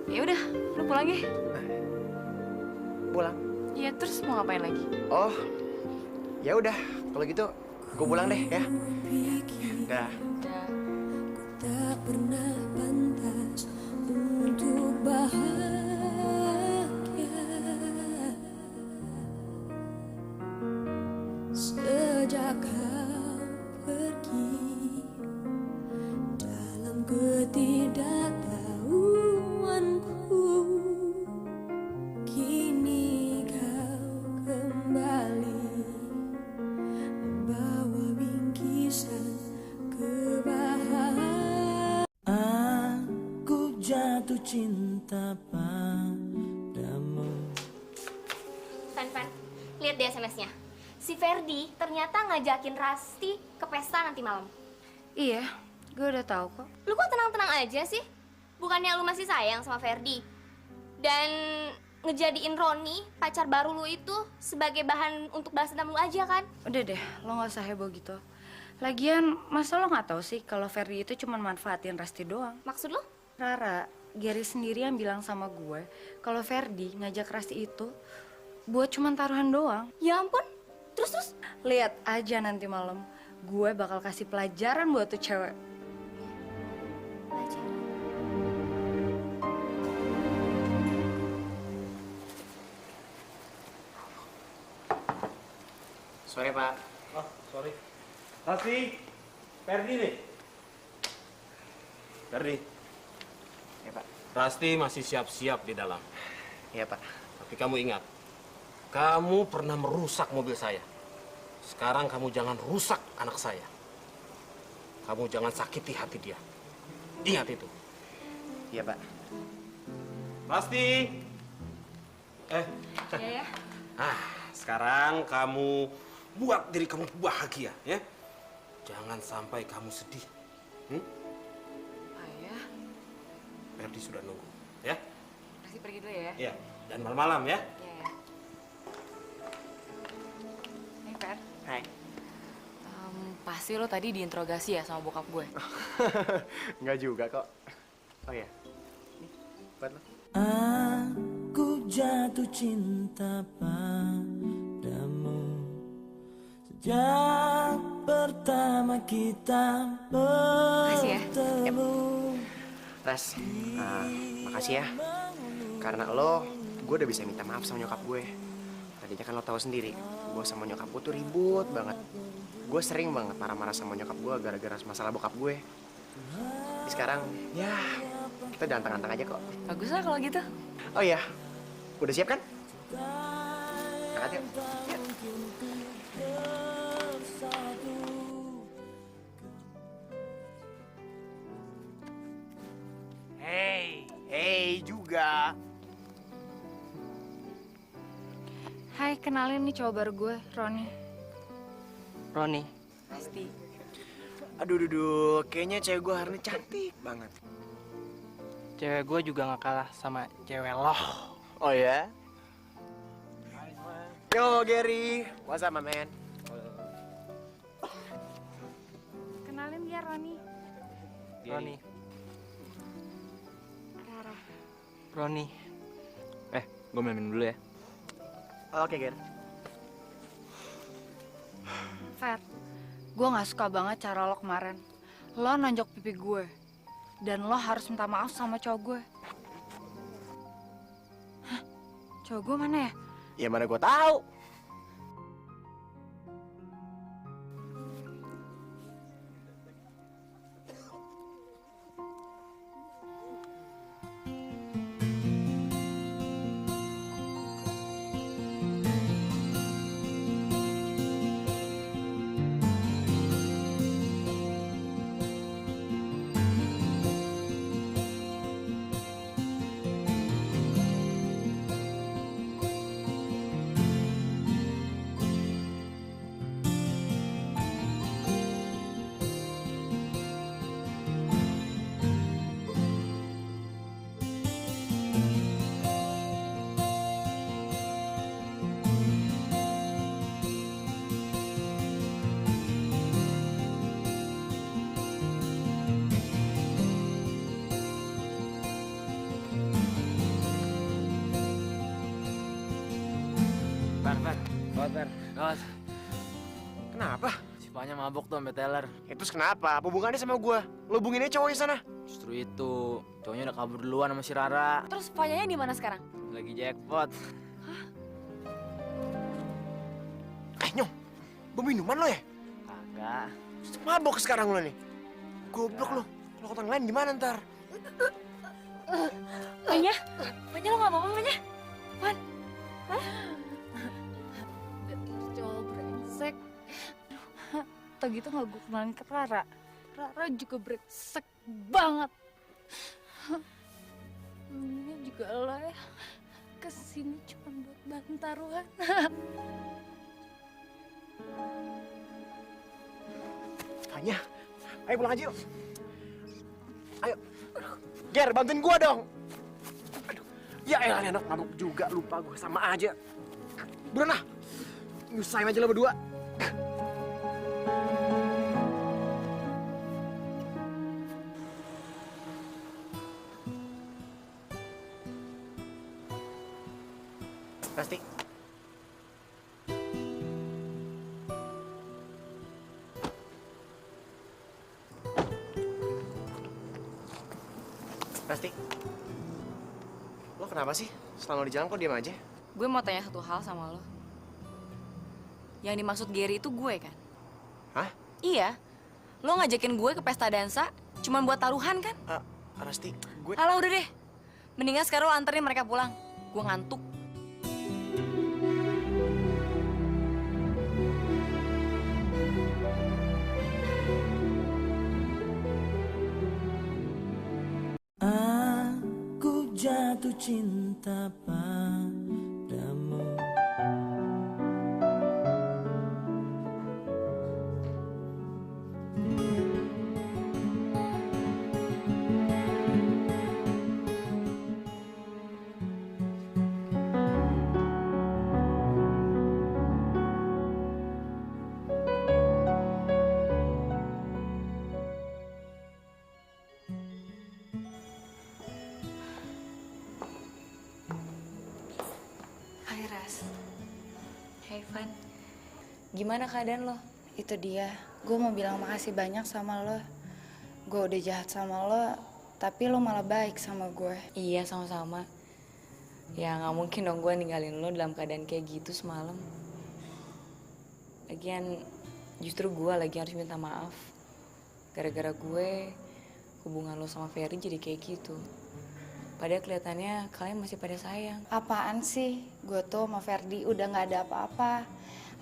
Ya udah, lo pulang ya. Pulang? Iya, terus mau ngapain lagi? Oh, ya udah. Kalau gitu, gue pulang deh ya. Dah. Tak pernah pantas untuk bahagia. Sejak kau pergi dalam ketidaktahuanku, kini kau kembali membawa bingkisan kebahagiaan. Aku jatuh cinta padamu. Fan, lihat deh SMS-nya. Si Ferdi ternyata ngajakin Rasti ke pesta nanti malam. Iya, gue udah tahu kok. Lu kok tenang-tenang aja sih? Bukannya lu masih sayang sama Ferdi? Dan ngejadiin Roni, pacar baru lu itu, sebagai bahan untuk balas dendam lu aja kan? Udah deh, lo gak usah heboh gitu. Lagian, masa lo gak tahu sih kalau Ferdi itu cuma manfaatin Rasti doang? Maksud lo? Rara, Gary sendiri yang bilang sama gue kalau Ferdi ngajak Rasti itu buat cuma taruhan doang. Ya ampun, Terus? Lihat aja nanti malam, gue bakal kasih pelajaran buat tuh cewek. Sorry, Pak. Oh, sorry. Rasti, Ferdi nih. Ferdi. Ya, Pak. Rasti masih siap-siap di dalam. Iya, Pak. Tapi kamu ingat, kamu pernah merusak mobil saya. Sekarang kamu jangan rusak anak saya. Kamu jangan sakiti hati dia. Ingat itu. Iya, Pak. Rasti. Iya ya. Sekarang kamu buat diri kamu bahagia, ya. Jangan sampai kamu sedih. Ayah, Ferdi sudah nunggu, ya. kasih pergi dulu ya. Iya, dan malam-malam ya. Iya ya. Nih Fer, Hai. pasti lo tadi diinterogasi ya sama bokap gue. Enggak juga kok. Oh iya. Nih, buat lo. Aku jatuh cinta padamu sejak pertama kita Makasih ya. bertemu. Ras, makasih ya. Karena lo, gue udah bisa minta maaf sama nyokap gue. Tadinya kan lo tahu sendiri, gue sama nyokap gue tuh ribut banget. Gue sering banget marah-marah sama nyokap gue gara-gara masalah bokap gue. Tapi sekarang, ya kita ganteng-ganteng aja kok. Bagus lah kalau gitu. Oh iya, udah siap kan? Angkat yuk. Yuk. Hey juga. Hai, kenalin nih cowok baru gue, Roni. Roni. Pasti. Aduh, kayaknya cewek gue hari ini cantik banget. Cewek gue juga gak kalah sama cewek lo. Oh ya? Yo, Gary. What's up, my man? Kenalin dia Roni. Roni. Rara. Roni. Gue minum dulu ya. Oke, Gary. Fer, gue gak suka banget cara lo kemarin. Lo nonjok pipi gue. Dan lo harus minta maaf sama cowok gue. Hah? Cowok gue mana ya? Ya mana gue tahu. Gawat, Kenapa? si Fanya mabuk tuh sampai teler. Ya, terus kenapa? Apa hubungannya sama gue? Lo hubungin aja cowoknya sana. Justru itu, cowoknya udah kabur duluan sama si Rara. Terus Fanyanya di mana sekarang? Lagi jackpot. Nyong, bawa minuman lo ya? Kagak. Mabok sekarang lo nih. Goblok lo. Lo ke orang lain gimana ntar? Fanya lo gak apa-apa, Fanya? Fan? Cowok brengsek. Tau gitu gak gue kenalin ke Rara. Rara juga brengsek banget. Ini juga lo ya. Kesini cuma buat bahan taruhan. Fanya, ayo pulang aja yuk. Ayo. Ger, bantuin gua dong. Aduh. Ya elah, anak mabuk juga. Lupa gua, sama aja. Buruan lah. Nyusahin aja lo berdua. Pasti. Rasti, lo kenapa sih? Selama di jalan kok diam aja? Gue mau tanya satu hal sama lo. Yang dimaksud Gary itu gue kan? Hah? Iya. Lo ngajakin gue ke pesta dansa cuman buat taruhan kan? Rasti, gue... Alah udah deh. Mendingan sekarang lo anterin mereka pulang. Gue ngantuk. Aku jatuh cinta padamu. Hai Ras. Hey Van. Gimana keadaan lo? Itu dia, gue mau bilang makasih banyak sama lo. Gue udah jahat sama lo, tapi lo malah baik sama gue. Iya sama-sama. Ya nggak mungkin dong gue ninggalin lo dalam keadaan kayak gitu semalam. Lagian justru gue lagi harus minta maaf. Gara-gara gue hubungan lo sama Ferry jadi kayak gitu. Padahal kelihatannya kalian masih pada sayang. Apaan sih? Gue tuh sama Ferdi udah nggak ada apa-apa.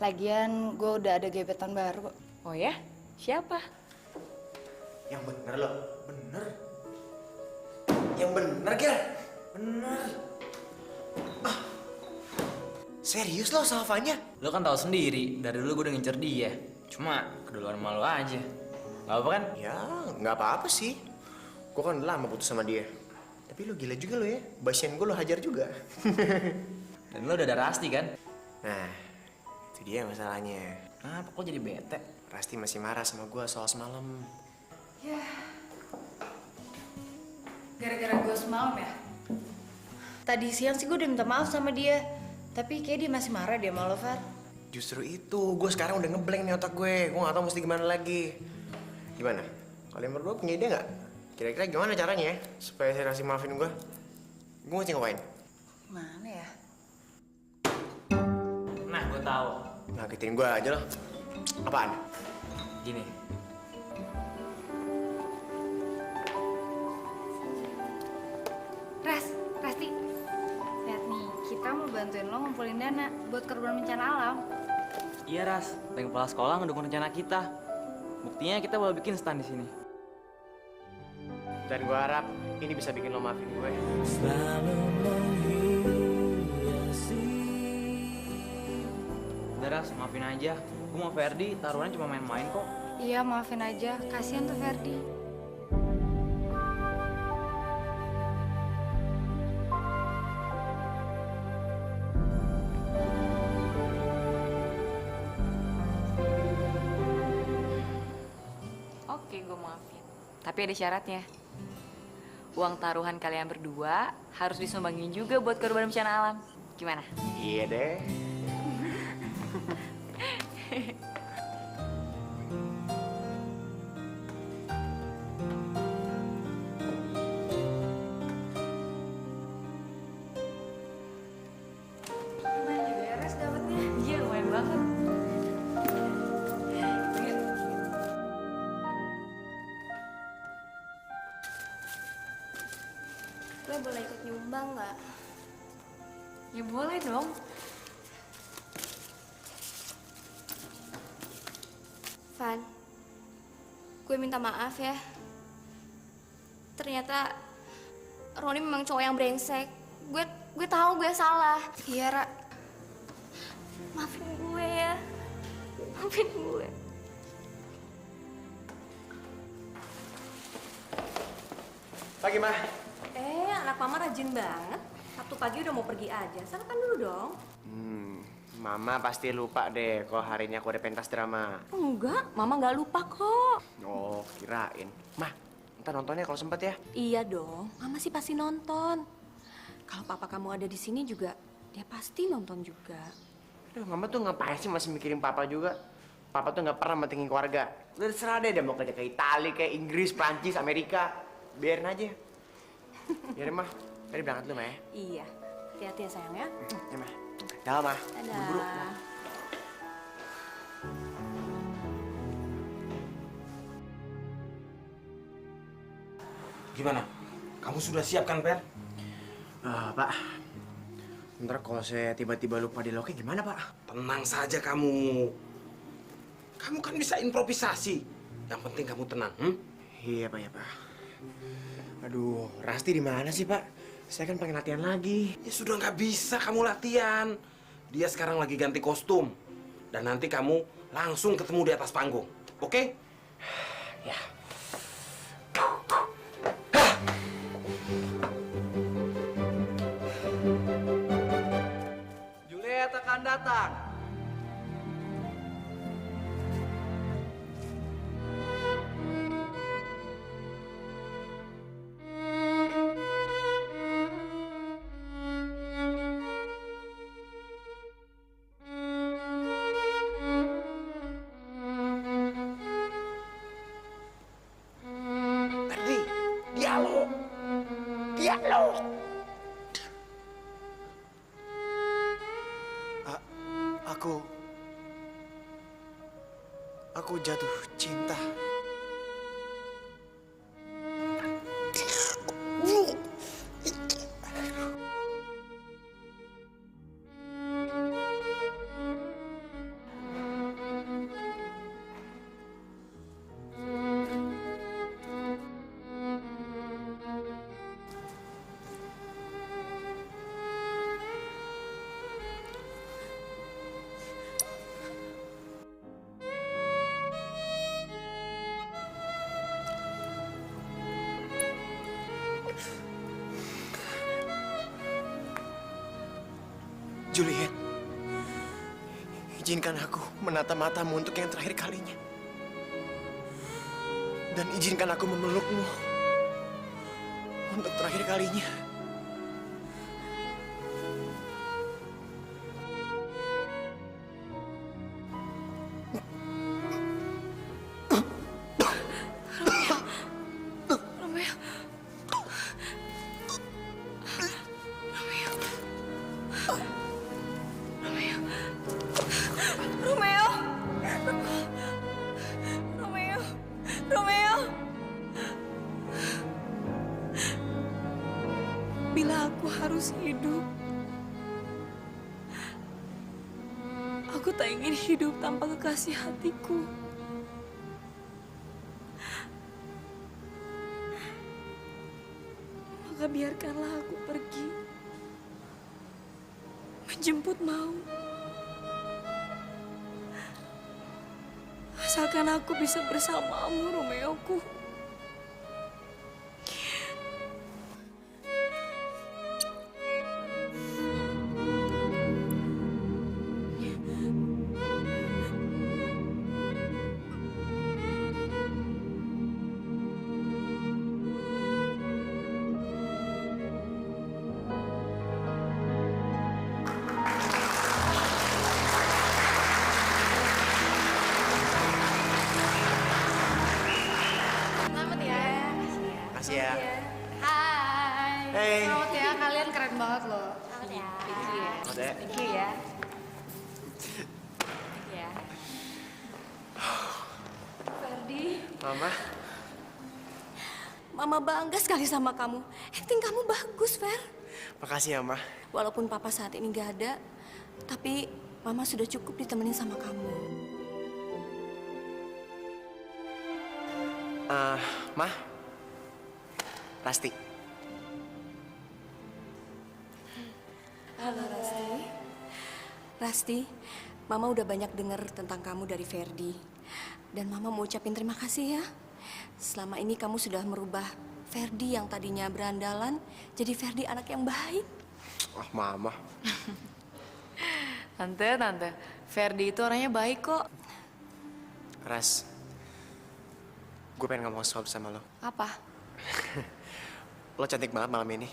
Lagian gue udah ada gebetan baru. Oh ya? Siapa? Yang bener lo, bener. Yang bener, Gil. Bener. Serius lo sama Vanya? Lo kan tahu sendiri, dari dulu gue udah ngincer dia. Cuma keduluan malu aja. Gak apa kan? Ya, nggak apa-apa sih. Gue kan udah lama putus sama dia. Tapi lo gila juga lo ya, Basien gue lo hajar juga. Dan lo udah ada Rasti kan? Nah, itu dia masalahnya. Kenapa kok jadi bete? Rasti masih marah sama gue soal semalam. Ya, gara-gara gue semalam ya. Tadi siang sih gue udah minta maaf sama dia. Tapi kayak dia masih marah dia sama lo, Far. Justru itu, gue sekarang udah ngeblank nih otak gue. Gue gak tau mesti gimana lagi. Gimana? Kalian berdua punya ide gak? Kira-kira gimana caranya ya supaya saya kasih maafin gue? Gue mesti ngapain? Mana ya? Nah, gue tahu. Ngagetin gue aja loh. Apaan? Gini. Rasti. Lihat nih, kita mau bantuin lo ngumpulin dana buat korban bencana alam. Iya, Ras. Bank kepala sekolah ngedukung rencana kita. Buktinya kita boleh bikin stand di sini. Dan gue harap ini bisa bikin lo maafin gue. Selalu menghiasi. Udah, Ras, maafin aja. Gue mau Ferdi, taruhannya cuma main-main kok. Iya, maafin aja. Kasihan tuh Ferdi. Oke, gue maafin. Tapi ada syaratnya. Uang taruhan kalian berdua harus disumbangin juga buat korban bencana alam. Gimana? Iya deh. Lumayan juga ya, Res, dapetnya. Iya, lumayan banget. Gue boleh ikut nyumbang nggak? Ya boleh dong. Van, gue minta maaf ya. Ternyata Roni memang cowok yang brengsek. Gue tahu gue salah. Iya, Ra. Maafin gue ya. Maafin gue. Pagi, Mah. Anak mama rajin banget. Sabtu pagi udah mau pergi aja. Sarapan dulu dong. Mama pasti lupa deh kalau hari ini aku ada pentas drama. Enggak, mama nggak lupa kok. Oh, kirain. Mah, ntar nontonnya kalau sempet ya. Iya dong, mama sih pasti nonton. Kalau papa kamu ada di sini juga, dia pasti nonton juga. Aduh, mama tuh ngapain sih masih mikirin papa juga? Papa tuh nggak pernah mentingin keluarga. Udah terserah deh, dia mau kerja ke Italia, ke Inggris, Prancis, Amerika. Biarin aja. Ya deh, Mah. Tadi berangkat dulu, Mah ya? Iya. Hati-hati ya sayang ya. Ya, Mah. Dalam, Mah. Dadah. Buru-buru. Gimana? Kamu sudah siap kan, Per? Pak. Ntar kalau saya tiba-tiba lupa di loke gimana, Pak? Tenang saja kamu. Kamu kan bisa improvisasi. Yang penting kamu tenang. Iya, Pak, ya, Pak. Aduh, Rasti di mana sih, Pak? Saya kan pengen latihan lagi. Ya sudah nggak bisa kamu latihan. Dia sekarang lagi ganti kostum. Dan nanti kamu langsung ketemu di atas panggung. Oke? Ya. Juliet akan datang. Ferdi, dialog. Dialog. Aku jatuh cinta. Juliet, izinkan aku menatap matamu untuk yang terakhir kalinya. Dan izinkan aku memelukmu untuk terakhir kalinya. Bila aku harus hidup, aku tak ingin hidup tanpa kekasih hatiku. Maka biarkanlah aku pergi, menjemput maut. Asalkan aku bisa bersamamu, Romeoku. Selamat ya. Makasih ya. Hai. Hey. Selamat ya, kalian keren banget loh. Selamat ya. Thank you ya. Selamat ya. Thank you ya. Ya. Ferdi, Mama, Mama bangga sekali sama kamu. Acting kamu bagus, Fer. makasih ya, Ma. Walaupun Papa saat ini gak ada, tapi Mama sudah cukup ditemenin sama kamu. Ma, Rasti. Halo, Rasti. Rasti, Mama udah banyak dengar tentang kamu dari Ferdi. Dan Mama mau ucapin terima kasih ya. Selama ini kamu sudah merubah Ferdi yang tadinya berandalan, jadi Ferdi anak yang baik. Oh, Mama. Tante, Ferdi itu orangnya baik kok. Ras, gue pengen ngomong sesuatu sama lo. Apa? Lo cantik banget malam ini.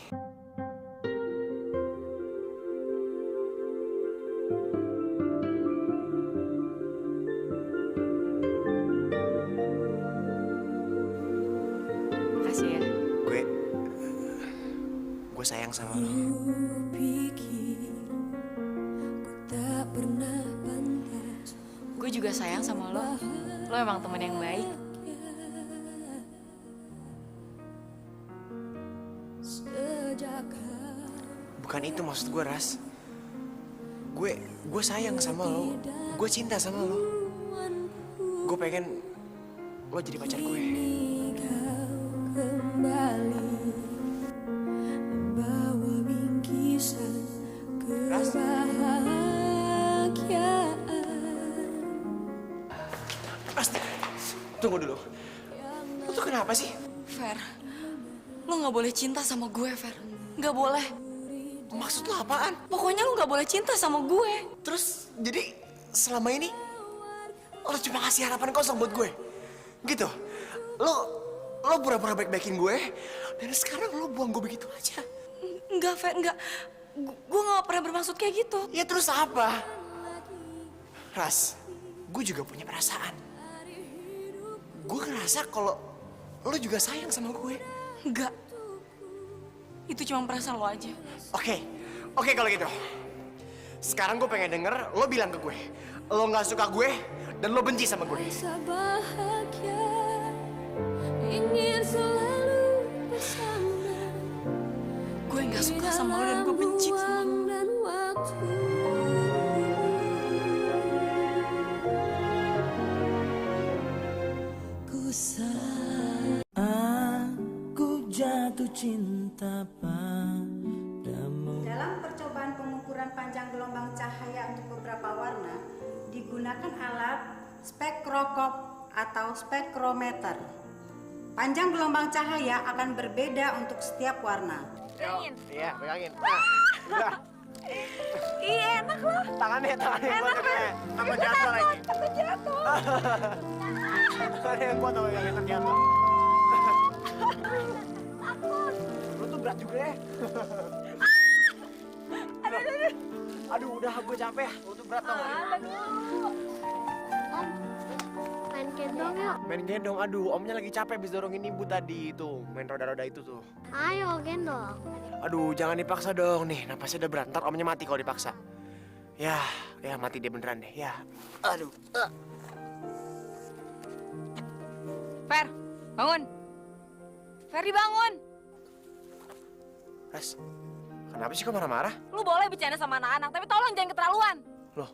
Makasih ya. gue sayang sama lo. Gue juga sayang sama lo. Lo emang teman yang baik. Bukan itu maksud gue, Ras. Gue sayang sama lo. Gue cinta sama lo. Gue pengen lo jadi pacar gue. Ras. Ras, tunggu dulu. Lo tuh kenapa sih? Fer, lo nggak boleh cinta sama gue, Fer. Nggak boleh. Maksud lo apaan? Pokoknya lo nggak boleh cinta sama gue. Terus, jadi selama ini lo cuma ngasih harapan kosong buat gue? Gitu? Lo pura-pura baik-baikin gue, dan sekarang lo buang gue begitu aja? Enggak, Fer, enggak. Gue nggak pernah bermaksud kayak gitu. Ya terus apa? Ras, gue juga punya perasaan. Gue ngerasa kalau lo juga sayang sama gue. Enggak. Itu cuma perasaan lo aja. Oke kalau gitu. Sekarang gue pengen denger lo bilang ke gue, lo nggak suka gue dan lo benci sama gue. Gue nggak suka sama lo dan gue benci sama lo. Aku jatuh cinta padamu. Dalam percobaan pengukuran panjang gelombang cahaya untuk beberapa warna, digunakan alat spektrokop atau spektrometer. Panjang gelombang cahaya akan berbeda untuk setiap warna. Iya, pegangin. Nah, udah. Iya, enak loh. Tangannya. Enak kan? Takut jatuh lagi. Takut jatuh. Ada yang kuat sama yang enak jatuh. Lo tuh berat juga ya. Aduh, udah gue capek. Lo tuh berat tau gak? Main gendong yuk. Main gendong, aduh omnya lagi capek habis dorongin ibu tadi tuh. Main roda-roda itu tuh. Ayo gendong. Aduh, jangan dipaksa dong nih. Napasnya udah berat, ntar omnya mati kalau dipaksa. Ya mati dia beneran deh, ya. Aduh. Fer, bangun. Ferdi bangun. Ras, kenapa sih kok marah-marah? Lu boleh bercanda sama anak-anak, tapi tolong jangan keterlaluan. Loh,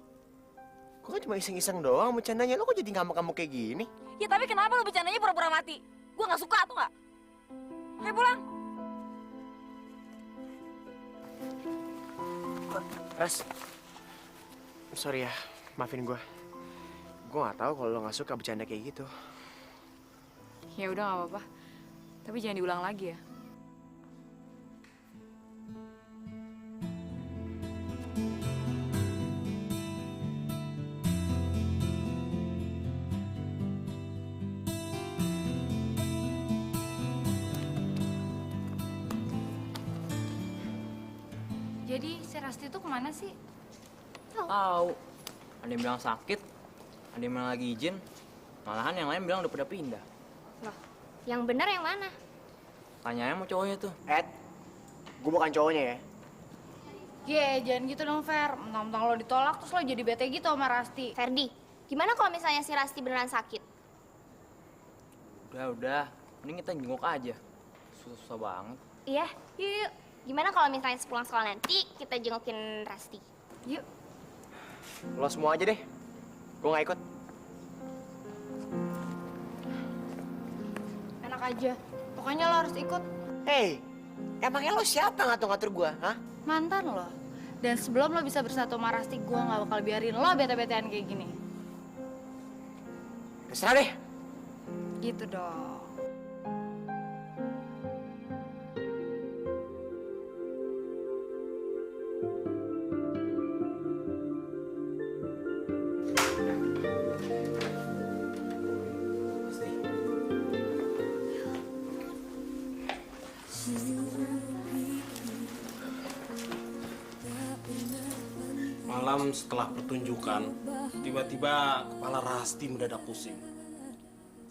kok kan cuma iseng-iseng doang bercandanya, lo kok jadi ngamuk-ngamuk kayak gini? Ya tapi kenapa lu bercandanya pura-pura mati? Gue nggak suka tuh nggak? Ayo pulang. Ras, sorry ya, maafin gue. Gue nggak tahu kalau lo nggak suka bercanda kayak gitu. Ya udah nggak apa-apa. Tapi jangan diulang lagi ya. Jadi si Rasti itu kemana sih? Tahu. Ada yang bilang sakit, ada yang bilang lagi izin. Malahan yang lain bilang udah pada pindah. Loh, yang benar yang mana? Tanya sama cowoknya tuh. Ed, gue bukan cowoknya ya. Jangan gitu dong, Fer. Mentang-mentang lo ditolak, terus lo jadi bete gitu sama Rasti. Ferdi, gimana kalau misalnya si Rasti beneran sakit? Udah. Mending kita jenguk aja. Susah banget. Iya, yuk. Gimana kalau misalnya sepulang sekolah nanti kita jengukin Rasti? Yuk. Lo semua aja deh, gue nggak ikut. Enak aja. Pokoknya lo harus ikut. Hei, emangnya lo siapa ngatur-ngatur gue, hah? Mantan lo. Dan sebelum lo bisa bersatu sama Rasti, gue gak bakal biarin lo bete-betean kayak gini. Terserah deh. Gitu dong. Malam setelah pertunjukan, tiba-tiba kepala Rasti mendadak pusing.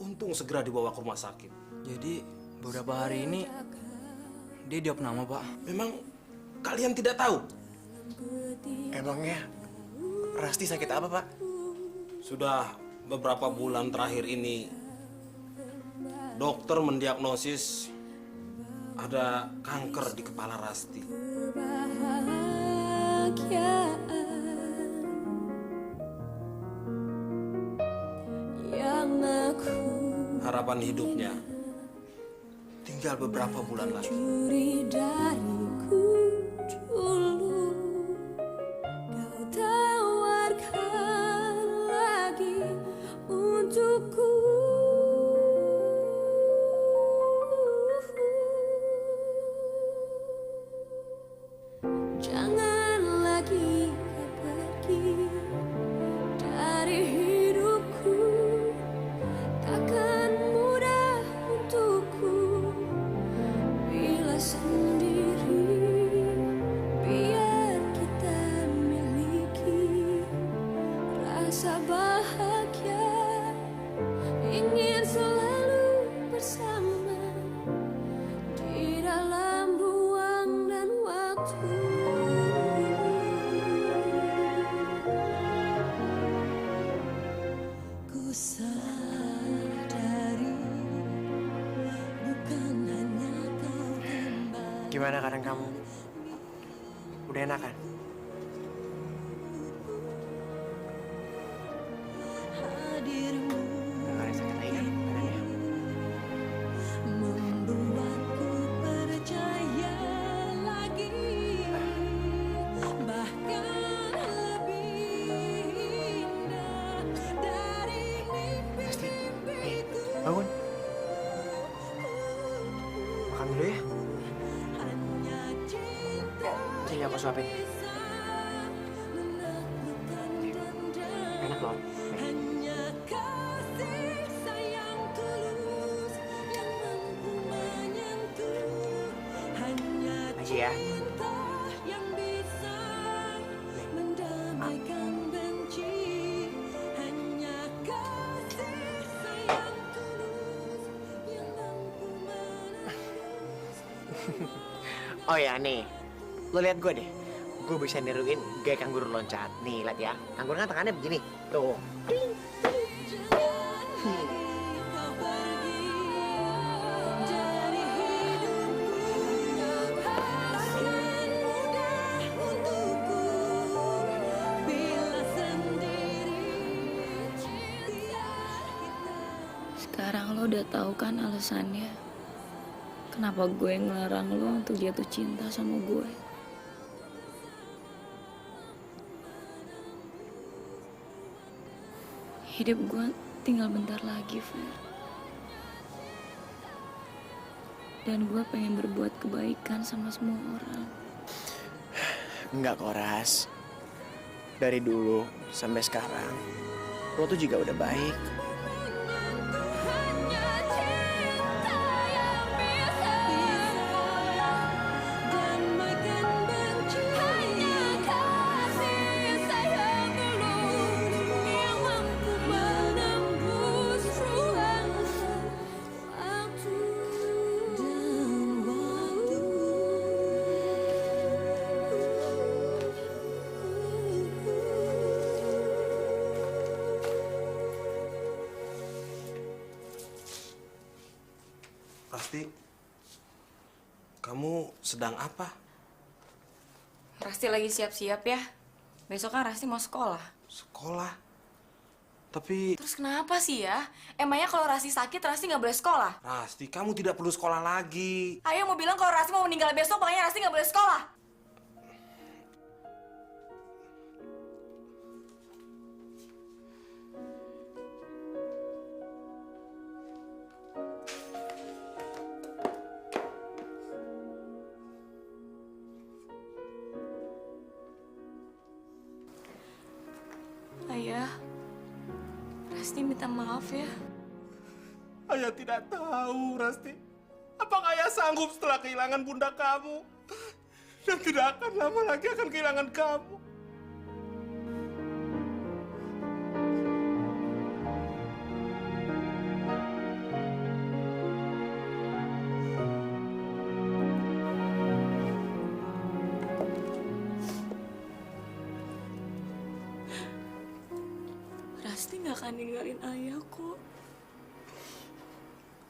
Untung segera dibawa ke rumah sakit. Jadi beberapa hari ini Dia jawab nama, Pak. Memang kalian tidak tahu? Emangnya Rasti sakit apa, Pak? Sudah beberapa bulan terakhir ini, dokter mendiagnosis ada kanker di kepala Rasti. Harapan hidupnya tinggal beberapa bulan lagi. Jangan lagi pergi dari hidupku, takkan mudah untukku bila sendiri. Biar kita miliki rasa bahagia, ingin selalu bersama di dalam ruang dan waktu. Ku sadari bukan hanya kau kembali. Gimana keadaan kamu? Udah enakan? Hadirmu Nggak ada sakit lagi kan badannya? membuatku percaya lagi, bahkan lebih indah dari mimpi-mimpiku. Bangun. Makan dulu ya. Sini aku suapin. Enak loh. Hanya kasih sayang tulus yang mampu menyentuh. Hanya Lagi ya. cinta yang bisa mendamaikan benci. Hanya kasih sayang tulus yang mampu Oh ya nih, lo lihat gue deh. Gue bisa niruin gaya kanguru loncat. Nih, lihat ya. Kanguru kan tangannya begini. Tuh. Sekarang lo udah tahu kan alasannya kenapa gue ngelarang lo untuk jatuh cinta sama gue. Hidup gue tinggal bentar lagi, Fer. Dan gue pengen berbuat kebaikan sama semua orang. Enggak kok, Ras. Dari dulu sampai sekarang, lo tuh juga udah baik. Rasti, kamu sedang apa? Rasti lagi siap-siap ya. Besok kan Rasti mau sekolah. Sekolah? Tapi... Terus kenapa sih ya? Emangnya kalau Rasti sakit, Rasti nggak boleh sekolah? Rasti, kamu tidak perlu sekolah lagi. Ayo mau bilang kalau Rasti mau meninggal besok, makanya Rasti nggak boleh sekolah. Ayah, Rasti minta maaf ya. Ayah tidak tahu, Rasti. Apakah ayah sanggup setelah kehilangan bunda kamu? Dan tidak akan lama lagi akan kehilangan kamu. Rasti nggak akan ninggalin ayah kok.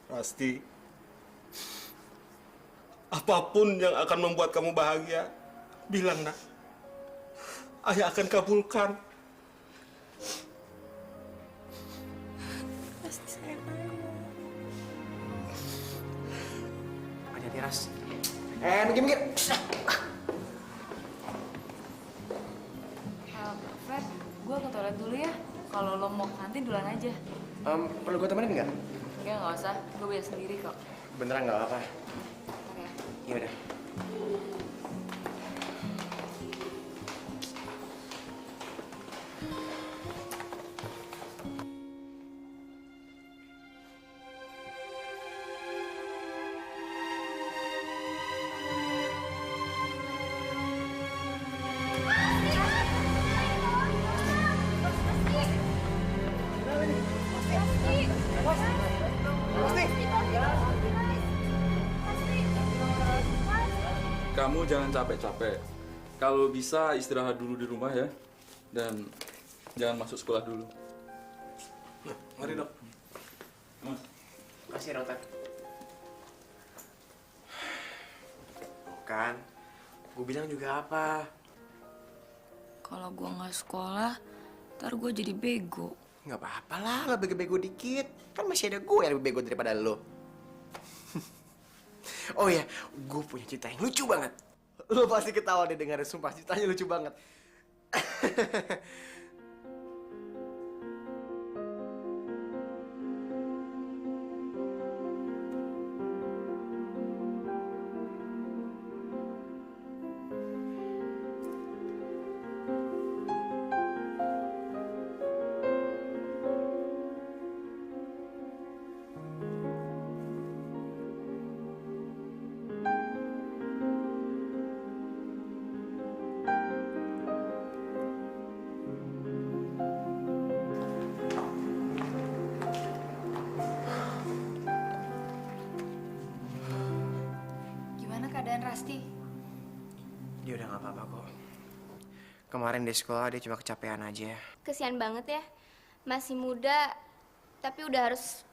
Rasti, apapun yang akan membuat kamu bahagia, bilang nak. Ayah akan kabulkan. Rasti sayang ayah. Hati-hati, Ras. Minggir. Fred, gue ke toilet dulu ya. Kalau lo mau ke kantin duluan aja. Perlu gue temenin nggak? Enggak, nggak usah. Gue bisa sendiri kok. Beneran nggak apa-apa? Oke. Iya udah. Kamu jangan capek-capek. Kalau bisa istirahat dulu di rumah ya. Dan jangan masuk sekolah dulu. Mari dok. Makasih, dokter. Kan, gue bilang juga apa? Kalau gue nggak sekolah, ntar gue jadi bego. Nggak apa-apa lah, lo bego-bego dikit. Kan masih ada gue yang lebih bego daripada lo. Oh ya, gue punya cerita yang lucu banget. Lo pasti ketawa deh dengerin, sumpah ceritanya lucu banget. keadaan Rasti? Dia udah gak apa-apa kok. Kemarin di sekolah dia cuma kecapean aja. Kesian banget ya. Masih muda, tapi udah harus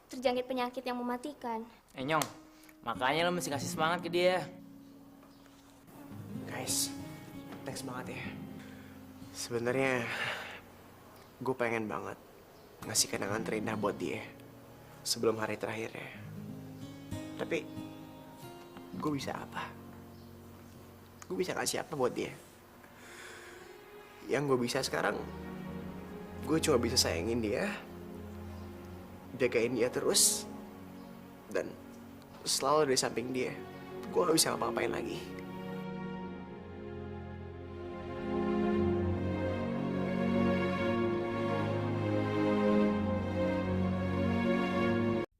terjangkit penyakit yang mematikan. Nyong, makanya lo mesti kasih semangat ke dia. Guys, thanks banget ya. Sebenarnya gue pengen banget ngasih kenangan terindah buat dia sebelum hari terakhirnya. Tapi gue bisa apa? Gue bisa kasih apa buat dia? Yang gue bisa sekarang, gue cuma bisa sayangin dia, jagain dia terus, dan selalu di samping dia. Gue gak bisa ngapa-ngapain lagi.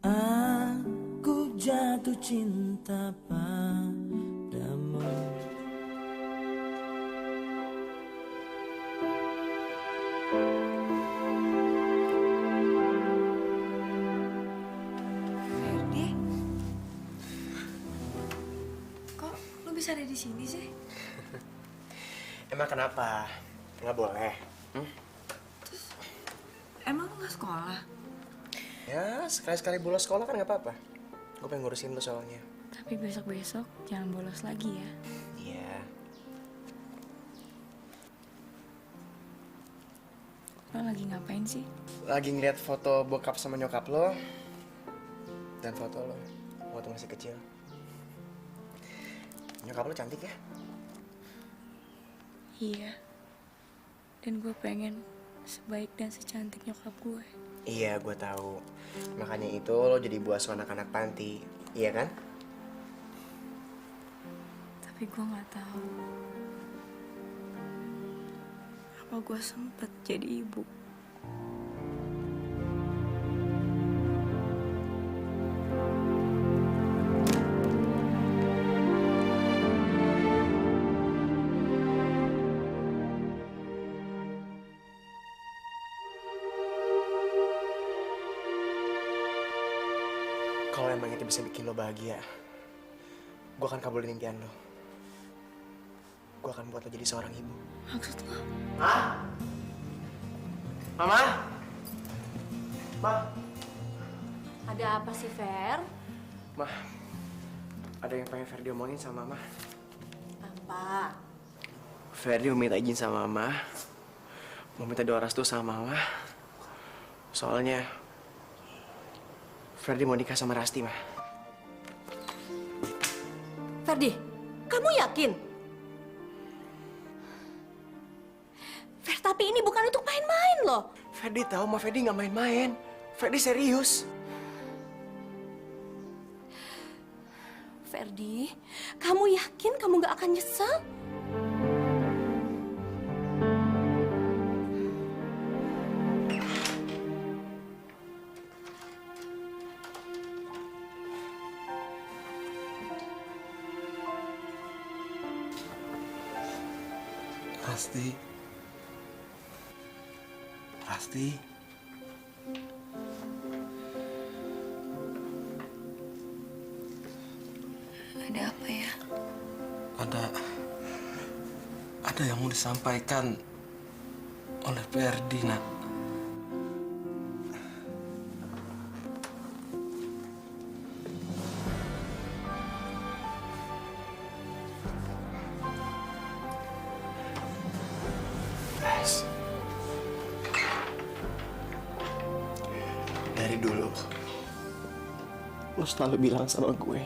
Aku jatuh cinta padamu. Ferdi, kok lu bisa ada di sini sih? Emang kenapa? Nggak boleh? Emang lu nggak sekolah? Ya, sekali-sekali bolos sekolah kan nggak apa-apa. Gue pengen ngurusin lu soalnya. Tapi besok-besok jangan bolos lagi ya. Iya. Lo lagi ngapain sih? Lagi ngeliat foto bokap sama nyokap lo. Dan foto lo waktu masih kecil. Nyokap lo cantik ya? Iya. Dan gue pengen sebaik dan secantik nyokap gue. Iya, gue tahu. Makanya itu lo jadi buas anak-anak panti, iya kan? Tapi gue nggak tahu apa gue sempet jadi ibu. Kalau emang itu bisa bikin lo bahagia, gue akan kabulin impian lo. Gue akan buat lo jadi seorang ibu. Maksud lo? Hah? Mama? Ma. Ada apa sih, Fer? Ma, ada yang pengen Ferdi omongin sama Mama. Apa? Ferdi mau minta izin sama Mama. Mau minta doa restu sama Mama. Soalnya Ferdi mau nikah sama Rasti, Ma. Ferdi, kamu yakin? Fer, tapi ini bukan untuk main-main loh. Ferdi tahu, Ma. Ferdi nggak main-main. Ferdi serius. Ferdi, kamu yakin kamu nggak akan nyesel? Rasti. Rasti. Ada apa ya? Ada yang mau disampaikan oleh Ferdi, Nak. Guys, dari dulu lo selalu bilang sama gue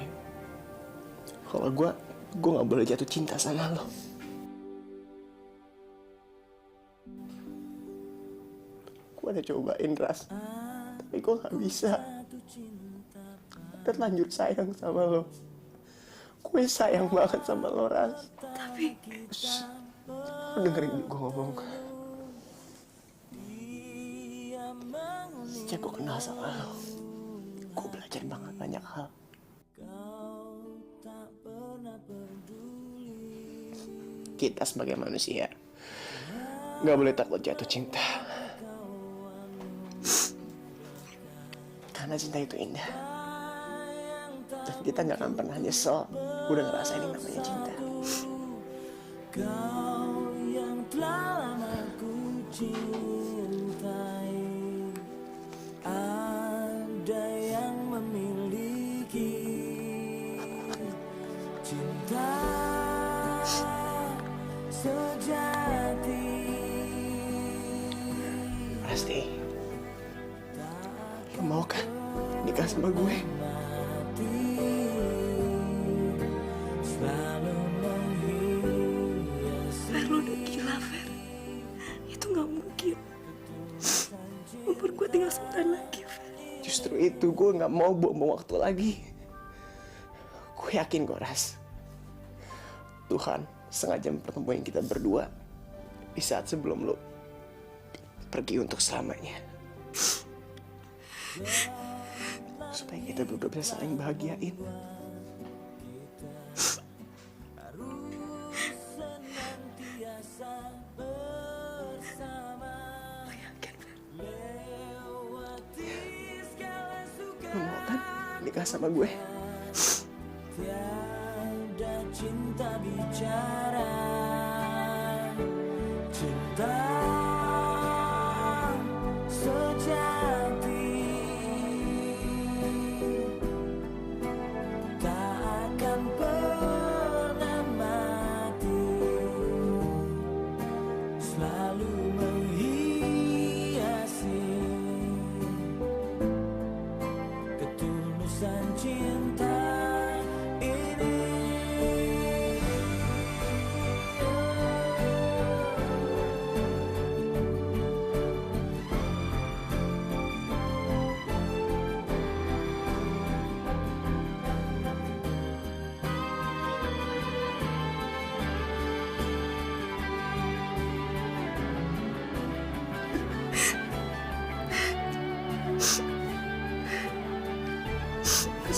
kalau gue nggak boleh jatuh cinta sama lo. Gue udah cobain, Ras, tapi gue nggak bisa. Terlanjur sayang sama lo. Gue sayang banget sama lo, Ras. Tapi Lo dengerin gue ngomong. Sejak gue kenal sama lo, gue belajar banget banyak hal. Kita sebagai manusia nggak boleh takut jatuh cinta, karena cinta itu indah dan kita nggak akan pernah nyesel udah ngerasain yang namanya cinta. Kau yang telah lama ku cintai, ada yang memiliki cinta sejati. Pasti lo mau kan nikah sama gue? Fer, lo udah gila, Fer. Itu nggak mungkin. Umur gue tinggal sebentar lagi, Fer. Justru itu gue nggak mau buang-buang waktu lagi. Gue yakin kok, Ras, Tuhan sengaja mempertemukan kita berdua di saat sebelum lo pergi untuk selamanya, supaya kita berdua bisa saling bahagiain. Lo mau kan nikah sama gue? Tiada cinta bicara, cinta sejati tak akan pernah mati, selalu menghiasi ketulusan cinta.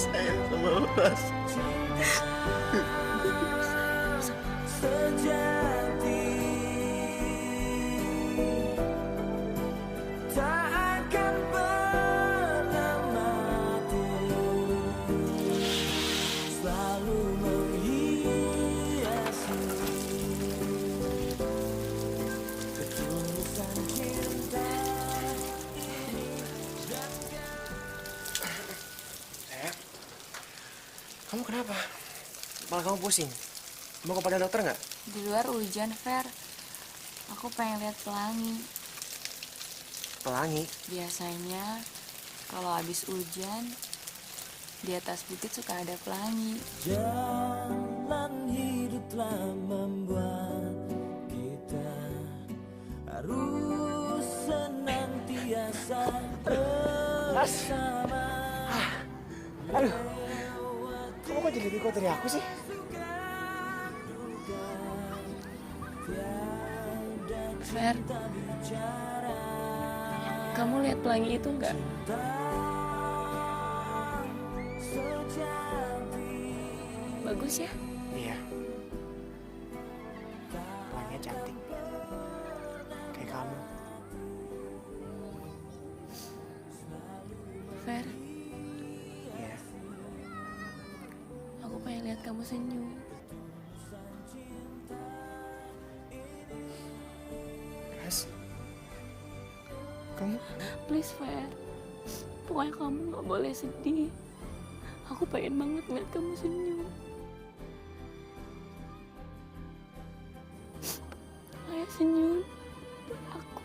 Sayang sama lo, Ras. Sejati tak akan pernah mati, selalu menghiasi ketulusan cinta ini dan kenapa? Malah kamu pusing. Mau kepada dokter nggak? Di luar hujan, Fer. Aku pengen lihat pelangi. Pelangi? Biasanya kalau habis hujan, di atas bukit suka ada pelangi. Jalan hidup telah membuat kita harus senantiasa bersama. Aduh, kamu kok jadi lebih kuat dari aku sih? Fer, kamu lihat pelangi itu nggak? Bagus ya? Iya. Pelanginya cantik. Kayak kamu. Fer, Iya. aku pengen lihat kamu senyum. Ras, kamu? Please, Fer. Pokoknya kamu nggak boleh sedih. Aku pengen banget ngeliat kamu senyum. Ayo senyum. Aku.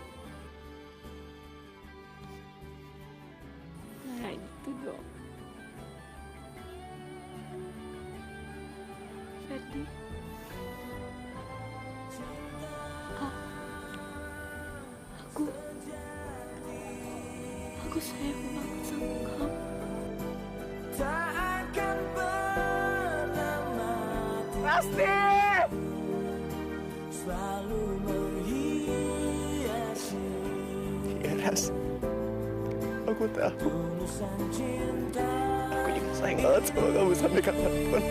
Nah, gitu dong. Ferdi. Aku sayang banget sama kamu. Tak akan pernah mati. Rasti! Selalu menghiasi. Iya, Ras. Aku tahu. Aku juga sayang banget sama kamu sampai kapanpun.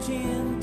Cinta